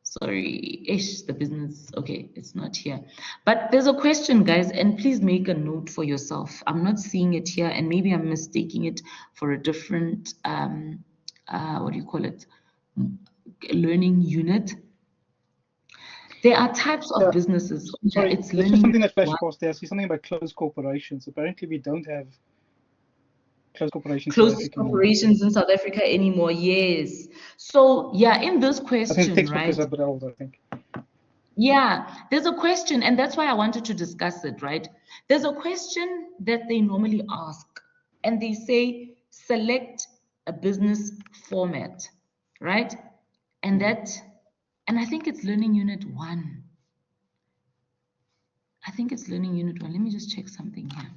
Sorry, the business. Okay, it's not here. But there's a question, guys, and please make a note for yourself. I'm not seeing it here, and maybe I'm mistaking it for a different, what do you call it? Learning unit. There are types of businesses. Sorry, it's learning. Something that flashed past there. I see something about closed corporations. Apparently, we don't have closed corporations in South Africa anymore. Yes. So yeah, in this question, I think the textbook right? is a bit old, I think. Yeah, there's a question, and that's why I wanted to discuss it, right? There's a question that they normally ask, and they say, select a business format, right? And I think it's learning unit 1. I think it's learning unit 1. Let me just check something here.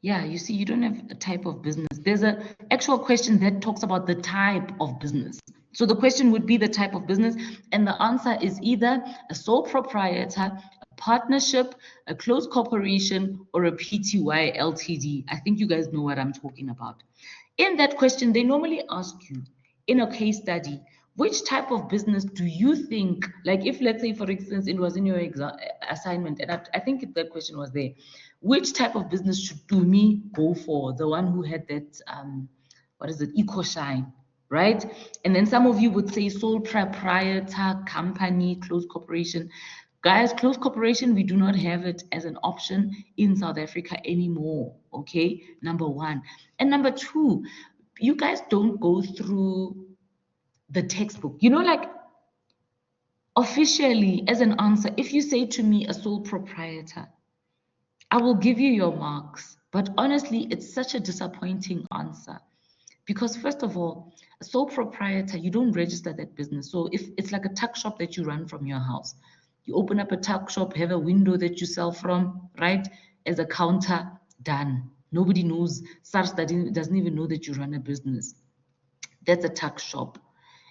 Yeah, you see, you don't have a type of business. There's an actual question that talks about the type of business. So the question would be the type of business, and the answer is either a sole proprietor, a partnership, a closed corporation, or a PTY LTD. I think you guys know what I'm talking about. In that question, they normally ask you in a case study, which type of business do you think, like if let's say, for instance, it was in your assignment, and I think that question was there, which type of business should Dumi go for? The one who had that, what is it, EcoShine, right? And then some of you would say sole proprietor, company, closed corporation. Guys, closed corporation, we do not have it as an option in South Africa anymore, okay? Number 1. And number 2, you guys don't go through the textbook. You know, like officially as an answer, if you say to me a sole proprietor, I will give you your marks. But honestly, it's such a disappointing answer. Because first of all, a sole proprietor, you don't register that business. So if it's like a tuck shop that you run from your house, you open up a tuck shop, have a window that you sell from, right? As a counter, done. Nobody knows. SARS doesn't even know that you run a business. That's a tuck shop.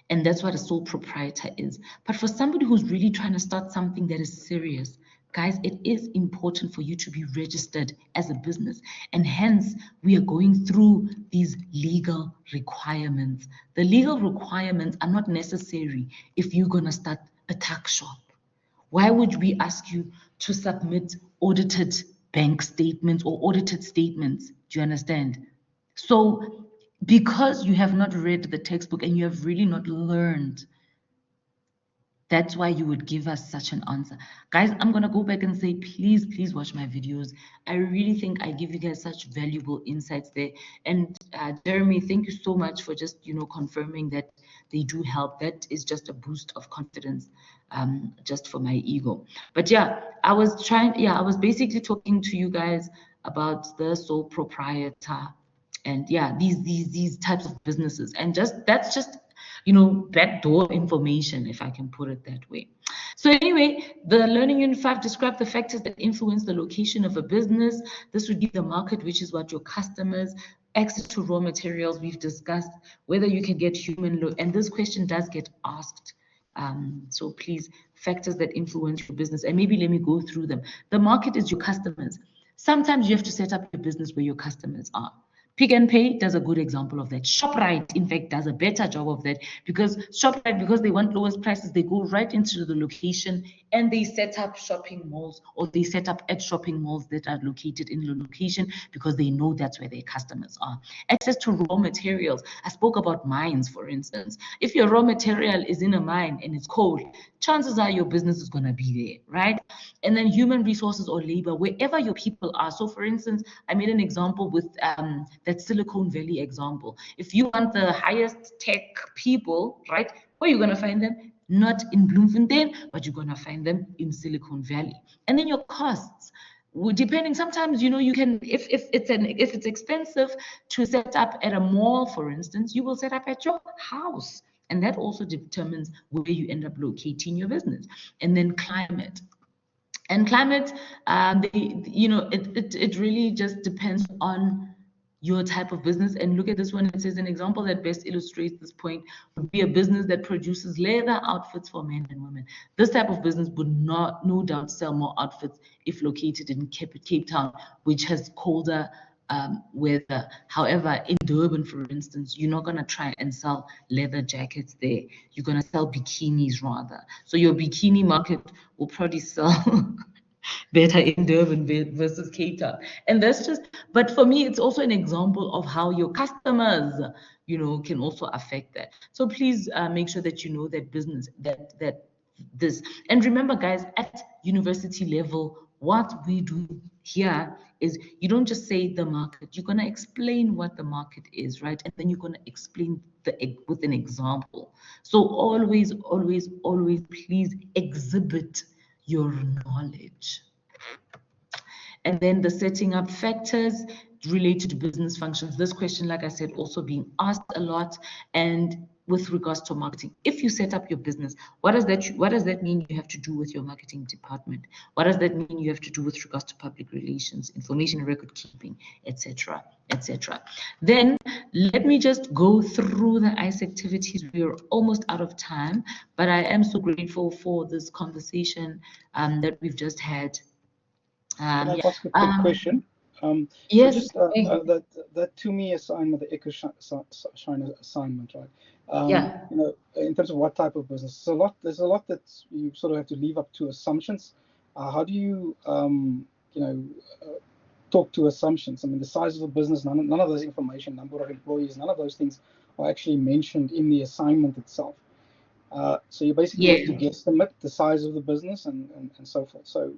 And that's what a sole proprietor is. But for somebody who's really trying to start something that is serious, guys, it is important for you to be registered as a business. And hence, we are going through these legal requirements. The legal requirements are not necessary if you're going to start a tuck shop. Why would we ask you to submit audited bank statements or audited statements? Do you understand? So because you have not read the textbook and you have really not learned, that's why you would give us such an answer. Guys, I'm going to go back and say, please watch my videos. I really think I give you guys such valuable insights there. And Jeremy, thank you so much for just, confirming that they do help. That is just a boost of confidence, just for my ego. But yeah, I was basically talking to you guys about the sole proprietor and yeah, these types of businesses. And that's just backdoor information, if I can put it that way. So anyway, the learning unit 5 describe the factors that influence the location of a business. This would be the market, which is what your customers, access to raw materials, we've discussed, whether you can get and this question does get asked. So please, factors that influence your business, and maybe let me go through them. The market is your customers. Sometimes you have to set up your business where your customers are. Pick n Pay does a good example of that. ShopRite, in fact, does a better job of that, because ShopRite, because they want lowest prices, they go right into the location and they set up shopping malls, or they set up at shopping malls that are located in the location because they know that's where their customers are. Access to raw materials. I spoke about mines, for instance. If your raw material is in a mine and it's cold, chances are your business is going to be there, right? And then human resources or labor, wherever your people are. So for instance, I made an example with that Silicon Valley example. If you want the highest tech people, right, where are you going to find them? Not in Bloemfontein, but you're going to find them in Silicon Valley. And then your costs, depending, sometimes, you can, if it's expensive to set up at a mall, for instance, you will set up at your house. And that also determines where you end up locating your business. And then climate. And climate, it really just depends on your type of business. And look at this one. It says an example that best illustrates this point would be a business that produces leather outfits for men and women. This type of business would no doubt sell more outfits if located in Cape Town, which has colder weather. However, in Durban, for instance, you're not going to try and sell leather jackets there. You're going to sell bikinis rather. So your bikini market will probably sell better in Durban versus Cape Town. And that's just, but for me, it's also an example of how your customers, can also affect that. So please make sure that you know that business, that this, and remember guys, at university level, what we do here is you don't just say the market, you're going to explain what the market is, right? And then you're going to explain with an example. So always, always, always, please exhibit your knowledge. And then the setting up factors related to business functions. This question, like I said, also being asked a lot. And with regards to marketing, if you set up your business, what does that mean you have to do with your marketing department? What does that mean you have to do with regards to public relations, information record keeping, etc., etc.? Then let me just go through the ICE activities. We're almost out of time, but I am so grateful for this conversation that we've just had. Can I ask a quick question? Yes. So just that to me assignment, the Echo Shine assignment, right? Yeah. You know, in terms of what type of business, there's a lot that you sort of have to leave up to assumptions. How do you, you know, talk to assumptions? I mean, the size of the business, none of those information, number of employees, none of those things are actually mentioned in the assignment itself. So you basically have to guesstimate the size of the business and so forth. So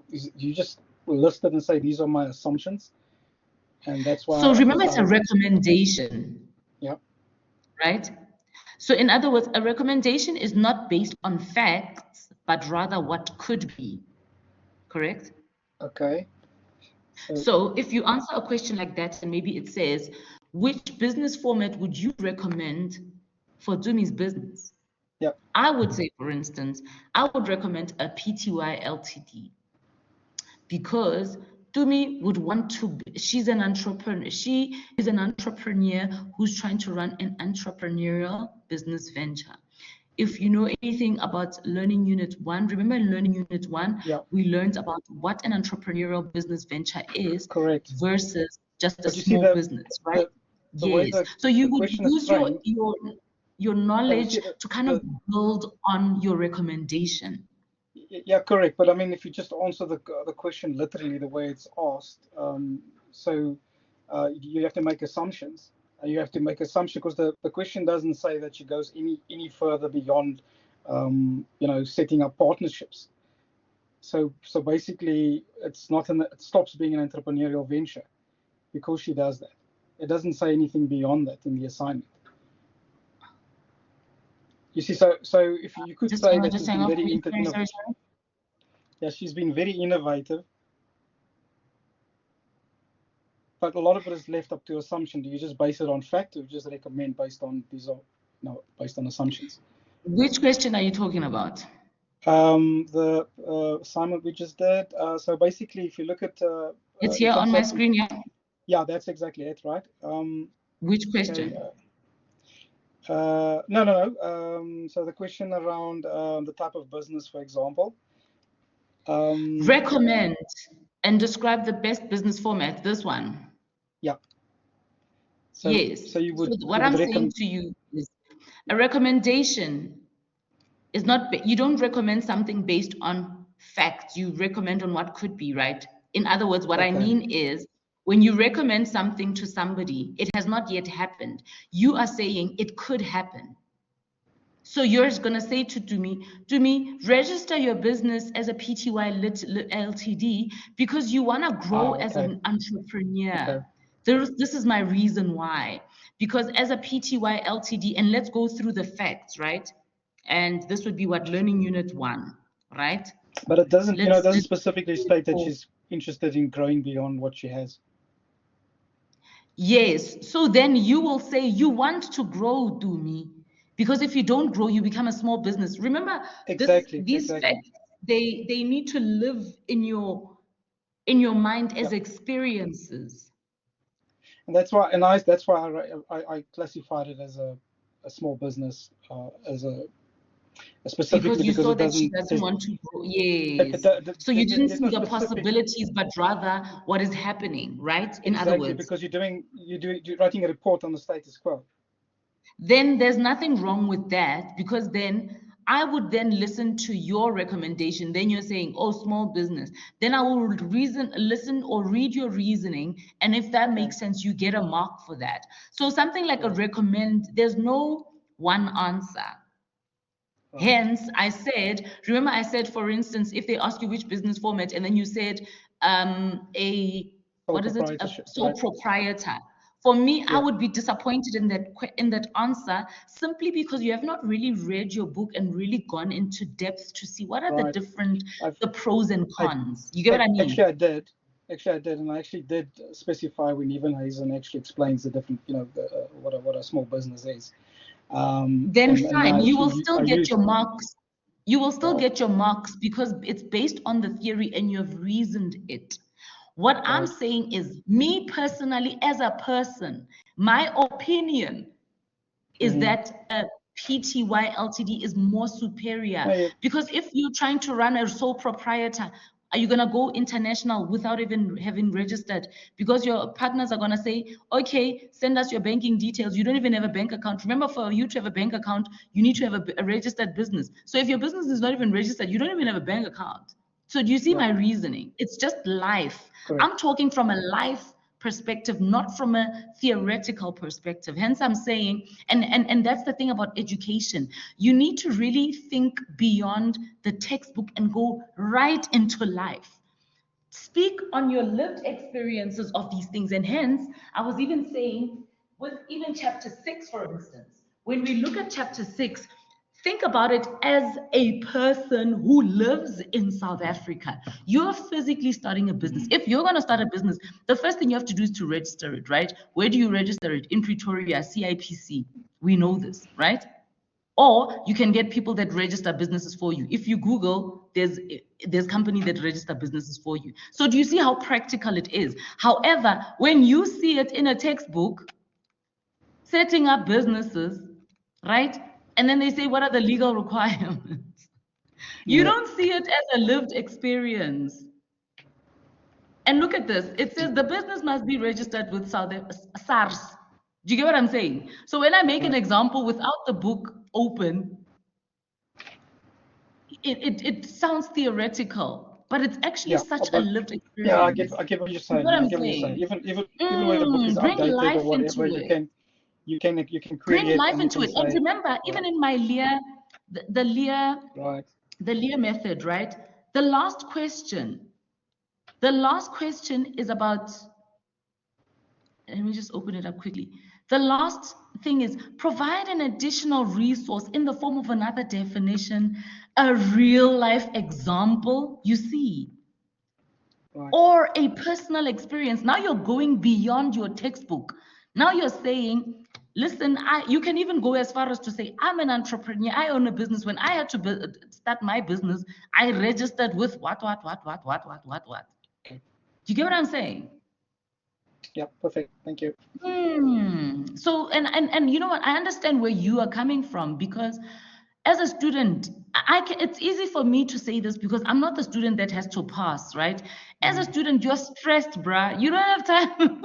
you just list it and say, these are my assumptions. And that's why. So remember, it's a recommendation. Yeah. Right? So in other words, a recommendation is not based on facts, but rather what could be. Correct? Okay. So if you answer a question like that, and maybe it says, which business format would you recommend for Dumi's business? Yeah. I would say, for instance, I would recommend a PTY Ltd. because Dumi would want to, she's an entrepreneur. She is an entrepreneur who's trying to run an entrepreneurial business venture. If you know anything about Learning Unit 1, remember in Learning Unit 1, we learned about what an entrepreneurial business venture is. Correct. Versus just a small business, right? Yes. So you would use your knowledge to kind of build on your recommendation. Yeah, correct. But I mean, if you just answer the question literally the way it's asked, so you have to make assumptions. You have to make assumptions because the question doesn't say that she goes any further beyond, you know, setting up partnerships. So basically, it stops being an entrepreneurial venture because she does that. It doesn't say anything beyond that in the assignment. You see, so if you could say that she's been very innovative. Yeah, she's been very innovative. But a lot of it is left up to assumption. Do you just base it on fact or just recommend based on based on assumptions? Which question are you talking about? The assignment we just did. So basically, if you look at it's here on my screen, yeah. Yeah, that's exactly it, right? Which question? Okay, no. So the question around the type of business, for example. Recommend and describe the best business format. This one. Yeah. So, yes. So you would. So what I'm saying to you is, a recommendation is not. You don't recommend something based on facts. You recommend on what could be, right? In other words, what I mean is, when you recommend something to somebody, it has not yet happened. You are saying it could happen. So you're going to say to Dumi, register your business as a PTY Ltd because you want to grow as an entrepreneur. This is my reason why. Because as a PTY Ltd, and let's go through the facts, right? And this would be what Learning Unit 1, right? But it doesn't, it doesn't specifically state that she's interested in growing beyond what she has. Yes. So then you will say you want to grow, Dumi. Because if you don't grow, you become a small business. Remember, these facts, they need to live in your mind as experiences. And that's why, that's why I classified it as a small business, as a specifically because you saw that she doesn't want to grow. Yes. So you didn't see the possibilities, but rather what is happening, right? In other words, because you're writing a report on the status quo. Then there's nothing wrong with that, because then I would then listen to your recommendation. Then you're saying, oh, small business. Then I will listen or read your reasoning. And if that makes sense, you get a mark for that. So something like a recommend, there's no one answer. Hence, I said, remember I said, for instance, if they ask you which business format, and then you said what is it? A sole proprietor. For me, I would be disappointed in that answer, simply because you have not really read your book and really gone into depth to see what are the pros and cons. You get what I mean? Actually, I did, and I actually did specify when Evan Hazen actually explains the different, what a small business is. Then fine, you will still get your marks. You will still get your marks because it's based on the theory and you have reasoned it. What I'm saying is, me personally, as a person, my opinion is that PTY Ltd is more superior. Because if you're trying to run a sole proprietor, are you going to go international without even having registered? Because your partners are going to say, okay, send us your banking details. You don't even have a bank account. Remember, for you to have a bank account, you need to have a registered business. So if your business is not even registered, you don't even have a bank account. So do you see my reasoning? It's just life. Correct. I'm talking from a life perspective, not from a theoretical perspective. Hence, I'm saying, and that's the thing about education. You need to really think beyond the textbook and go right into life. Speak on your lived experiences of these things. And hence, I was even saying, with even chapter 6, for instance, when we look at chapter 6, think about it as a person who lives in South Africa. You're physically starting a business. If you're going to start a business, the first thing you have to do is to register it, right? Where do you register it? In Pretoria, CIPC. We know this, right? Or you can get people that register businesses for you. If you Google, there's companies that register businesses for you. So do you see how practical it is? However, when you see it in a textbook, setting up businesses, right? And then they say, what are the legal requirements? You don't see it as a lived experience. And look at this. It says the business must be registered with SARS. Do you get what I'm saying? So when I make an example without the book open, it sounds theoretical, but it's actually such a lived experience. Yeah, I get what you're saying. You know what I'm saying? Even when the book is bring outdated life or whatever, into you can create bring life into it. say, and remember, even in my Lear, the Lear, right, the Lear method, right? The last question is about, let me just open it up quickly. The last thing is provide an additional resource in the form of another definition, a real life example, you see, or a personal experience. Now you're going beyond your textbook. Now you're saying, listen, you can even go as far as to say, I'm an entrepreneur, I own a business. When I had to start my business, I registered with what. Do you get what I'm saying? Yeah, perfect. Thank you. So, and you know what? I understand where you are coming from, because as a student, it's easy for me to say this because I'm not the student that has to pass, right? As a student, you're stressed, bruh. You don't have time.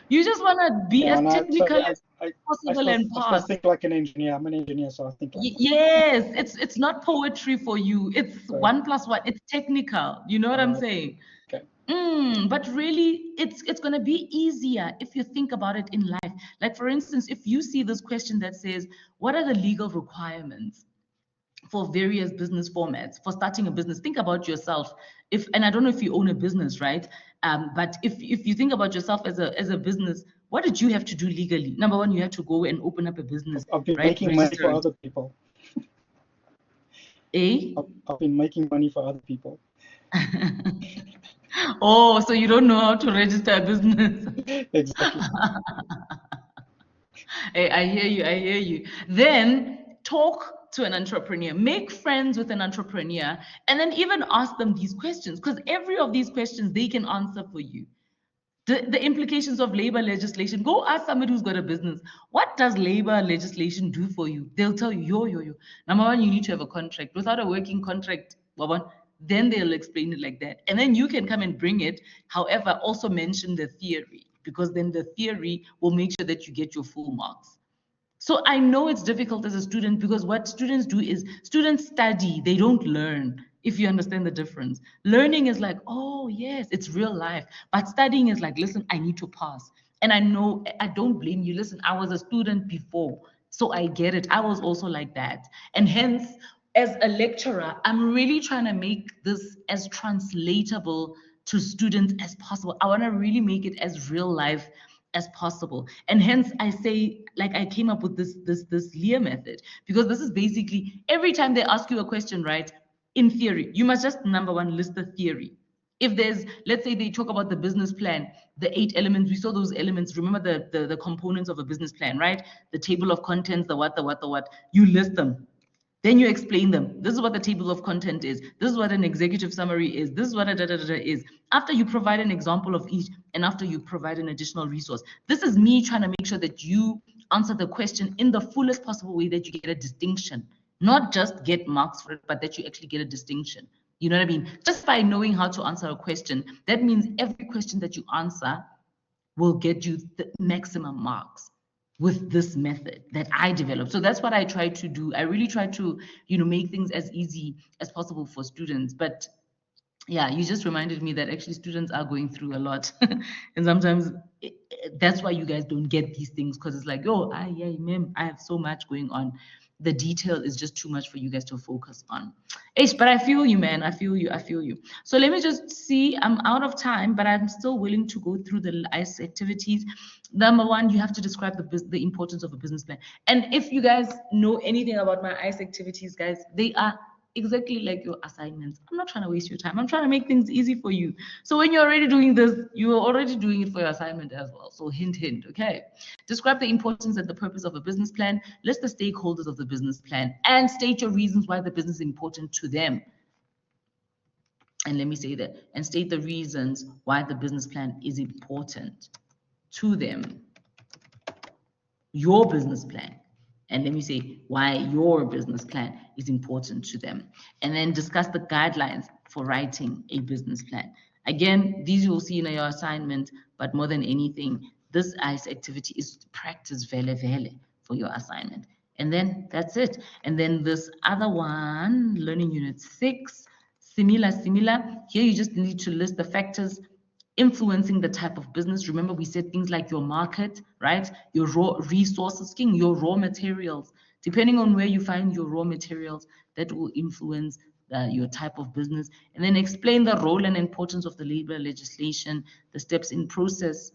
You just want to be as technical as possible and pass. I think like an engineer. I'm an engineer, so I think like yes, it's not poetry for you. It's 1 + 1. It's technical. You know what I'm saying? Okay. But really, it's going to be easier if you think about it in life. Like, for instance, if you see this question that says, what are the legal requirements for various business formats for starting a business? Think about yourself. And I don't know if you own a business, right? But if you think about yourself as a business, what did you have to do legally? Number one, you have to go and open up a business. I've been right? making money for other people. I've been making money for other people. Oh, so you don't know how to register a business. Exactly. Hey, I hear you. Then talk to an entrepreneur, make friends with an entrepreneur, and then even ask them these questions, because every of these questions they can answer for you. The implications of labor legislation. Go ask somebody who's got a business. What does labor legislation do for you? They'll tell you, yo. Number one, you need to have a contract. Without a working contract, then they'll explain it like that. And then you can come and bring it. However, also mention the theory, because then the theory will make sure that you get your full marks. So I know it's difficult as a student, because what students do is students study, they don't learn, if you understand the difference. Learning is like, oh yes, it's real life. But studying is like, listen, I need to pass. And I know, I don't blame you. Listen, I was a student before, so I get it. I was also like that. And hence, as a lecturer, I'm really trying to make this as translatable to students as possible. I want to really make it as real life as possible. And hence I say, like, I came up with this Lear method, because this is basically every time they ask you a question, right? In theory, you must just, number one, list the theory. If there's, let's say they talk about the business plan, the 8 elements, we saw those elements. Remember the components of a business plan, right? The table of contents, the what, you list them. Then you explain them. This is what the table of content is. This is what an executive summary is. This is what a is. After you provide an example of each, and after you provide an additional resource. This is me trying to make sure that you answer the question in the fullest possible way, that you get a distinction. Not just get marks for it, but that you actually get a distinction. You know what I mean? Just by knowing how to answer a question, that means every question that you answer will get you the maximum marks with this method that I developed. So that's what I try to do. I really try to, make things as easy as possible for students. But yeah, you just reminded me that actually students are going through a lot. And sometimes that's why you guys don't get these things, because it's like, oh, yeah, ma'am, I have so much going on. The detail is just too much for you guys to focus on. But I feel you, man. I feel you. So let me just see. I'm out of time, but I'm still willing to go through the ICE activities. Number one, you have to describe the importance of a business plan. And if you guys know anything about my ICE activities, guys, they are exactly like your assignments. I'm not trying to waste your time. I'm trying to make things easy for you. So when you're already doing this, you are already doing it for your assignment as well. So hint, okay? Describe the importance and the purpose of a business plan. List the stakeholders of the business plan and state your reasons why the business is important to them. And let me say that, and state the reasons why the business plan is important to them. Your business plan. And let me say why your business plan is important to them. And then discuss the guidelines for writing a business plan. Again, these you'll see in your assignment, but more than anything, this ICE activity is practice vele for your assignment. And then that's it. And then this other one, learning unit 6, similar. Here you just need to list the factors influencing the type of business. Remember, we said things like your market, right? Your raw resources, your raw materials. Depending on where you find your raw materials, that will influence your type of business. And then explain the role and importance of the labor legislation, the steps in process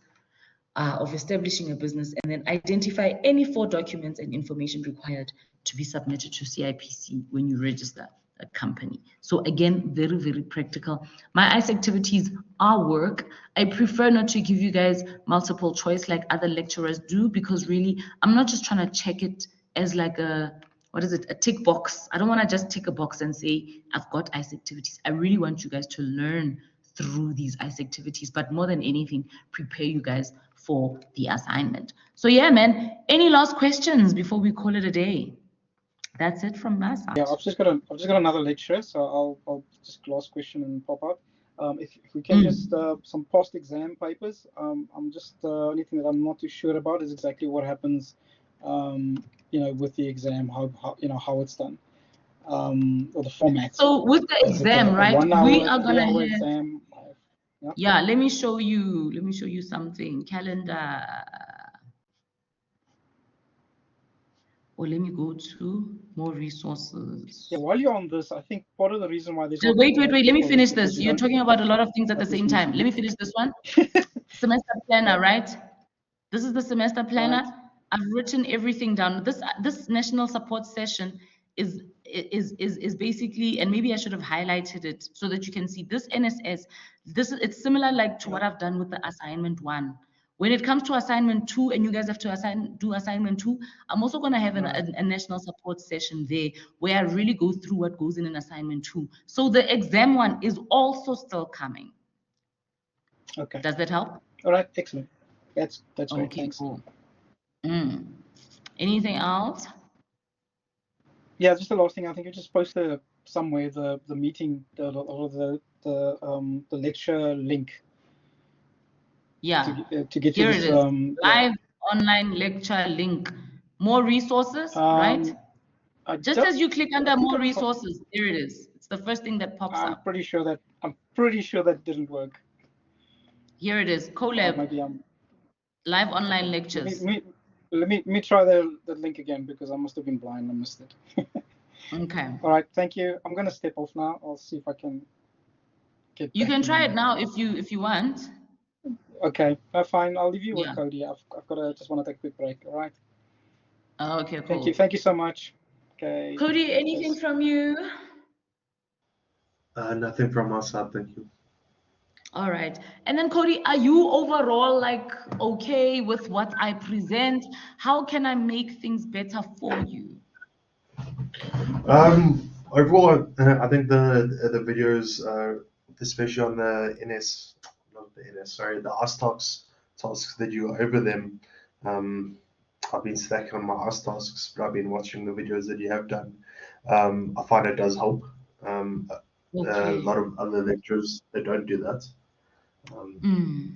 of establishing a business, and then identify any 4 documents and information required to be submitted to CIPC when you register a company. So again, very, very practical. My ICE activities are work. I prefer not to give you guys multiple choice like other lecturers do, because really, I'm not just trying to check it as like a tick box. I don't want to just tick a box and say, I've got ICE activities. I really want you guys to learn through these ICE activities, but more than anything, prepare you guys for the assignment. So yeah, man, any last questions before we call it a day? That's it from my side. Yeah, I've just got another lecture, so I'll just last question and pop out. If we can just some past exam papers. I'm just only thing that I'm not too sure about is exactly what happens, with the exam, how it's done, or the format. So with the exam, right? We are gonna have exam. Yeah, let me show you something. Calendar. Or let me go to more resources. Yeah, while you're on this, I think part of the reason why there's wait. Let me finish this. You're talking about a lot of things at the same time. Let me finish this one. Semester planner, right? This is the semester planner. Right. I've written everything down. This national support session is basically, and maybe I should have highlighted it so that you can see this NSS. It's similar like to what I've done with the assignment 1. When it comes to assignment 2, and you guys have to do assignment 2, I'm also going to have a national support session there where I really go through what goes in an assignment 2. So the exam 1 is also still coming. Okay. Does that help? All right. Excellent. That's great. Okay, thanks. cool. Anything else? Yeah, just the last thing. I think you just posted somewhere the meeting, the lecture link. Yeah. To get here to this, it is. Live online lecture link. More resources, right? Just as you click under more resources, there it is. It's the first thing that pops up. I'm pretty sure that didn't work. Here it is. Collab. Maybe live online lectures. Let me try the link again, because I must have been blind. I missed it. Okay. All right. Thank you. I'm going to step off now. I'll see if I can get You back can in try on it that. now if you want. Okay, fine. I'll leave you with Yeah. Cody. I've got to just want to take a quick break. All right. Okay, cool. Thank you so much. Okay. Cody, anything Cheers. from you? Nothing from my side, thank you. All right. And then Cody, are you overall like okay with what I present? How can I make things better for you? Overall, I think the videos, especially on the the tasks that you go over them. I've been slacking on my AS tasks, but I've been watching the videos that you have done. I find it does help. A lot of other lecturers, they don't do that.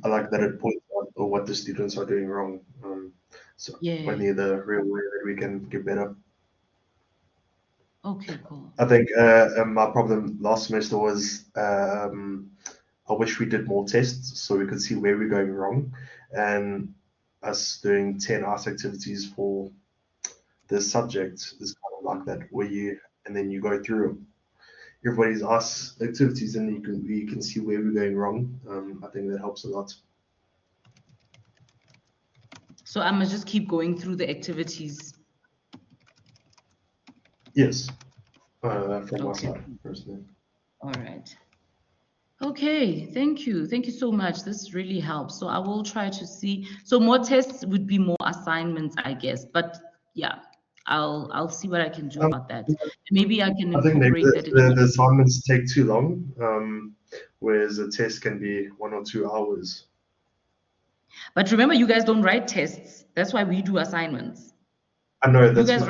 I like that it points out what the students are doing wrong. So only the real way that we can get better. Okay, cool. I think my problem last semester was I wish we did more tests so we could see where we're going wrong. And us doing 10 AS activities for this subject is kind of like that, where then you go through everybody's AS activities and you can see where we're going wrong. I think that helps a lot. So I must just keep going through the activities. Yes, from my side, personally. All right. Okay, thank you. Thank you so much. This really helps. So I will try to see. So more tests would be more assignments, I guess. But yeah, I'll see what I can do about that. Maybe I can incorporate that in the assignments take too long, whereas a test can be 1 or 2 hours. But remember, you guys don't write tests. That's why we do assignments. I know that's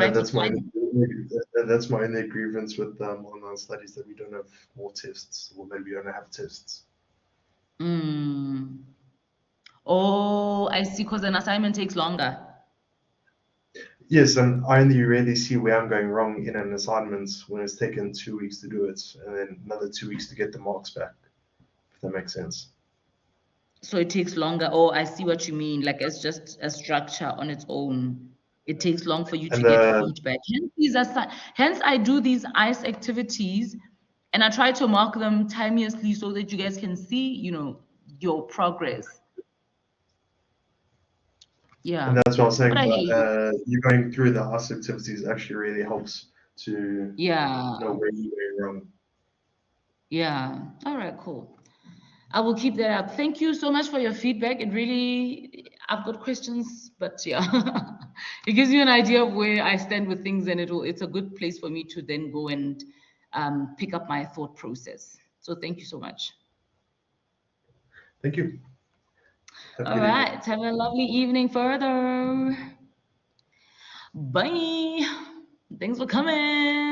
my only grievance with online studies, that we don't have more tests, or maybe we don't have tests. Oh, I see. Because an assignment takes longer. Yes, and I only really see where I'm going wrong in an assignment when it's taken 2 weeks to do it, and then another 2 weeks to get the marks back. If that makes sense. So it takes longer. Oh, I see what you mean. Like it's just a structure on its own. It takes long for you to get feedback. Hence, I do these ICE activities, and I try to mark them timeously so that you guys can see, your progress. Yeah. And that's what I was saying. You going through the AS activities actually really helps to know where you're going wrong. Yeah. All right, cool. I will keep that up. Thank you so much for your feedback. I've got questions, but yeah, it gives you an idea of where I stand with things, and it's a good place for me to then go and pick up my thought process. So thank you so much. Thank you. All right. Have a lovely evening further. Bye. Thanks for coming.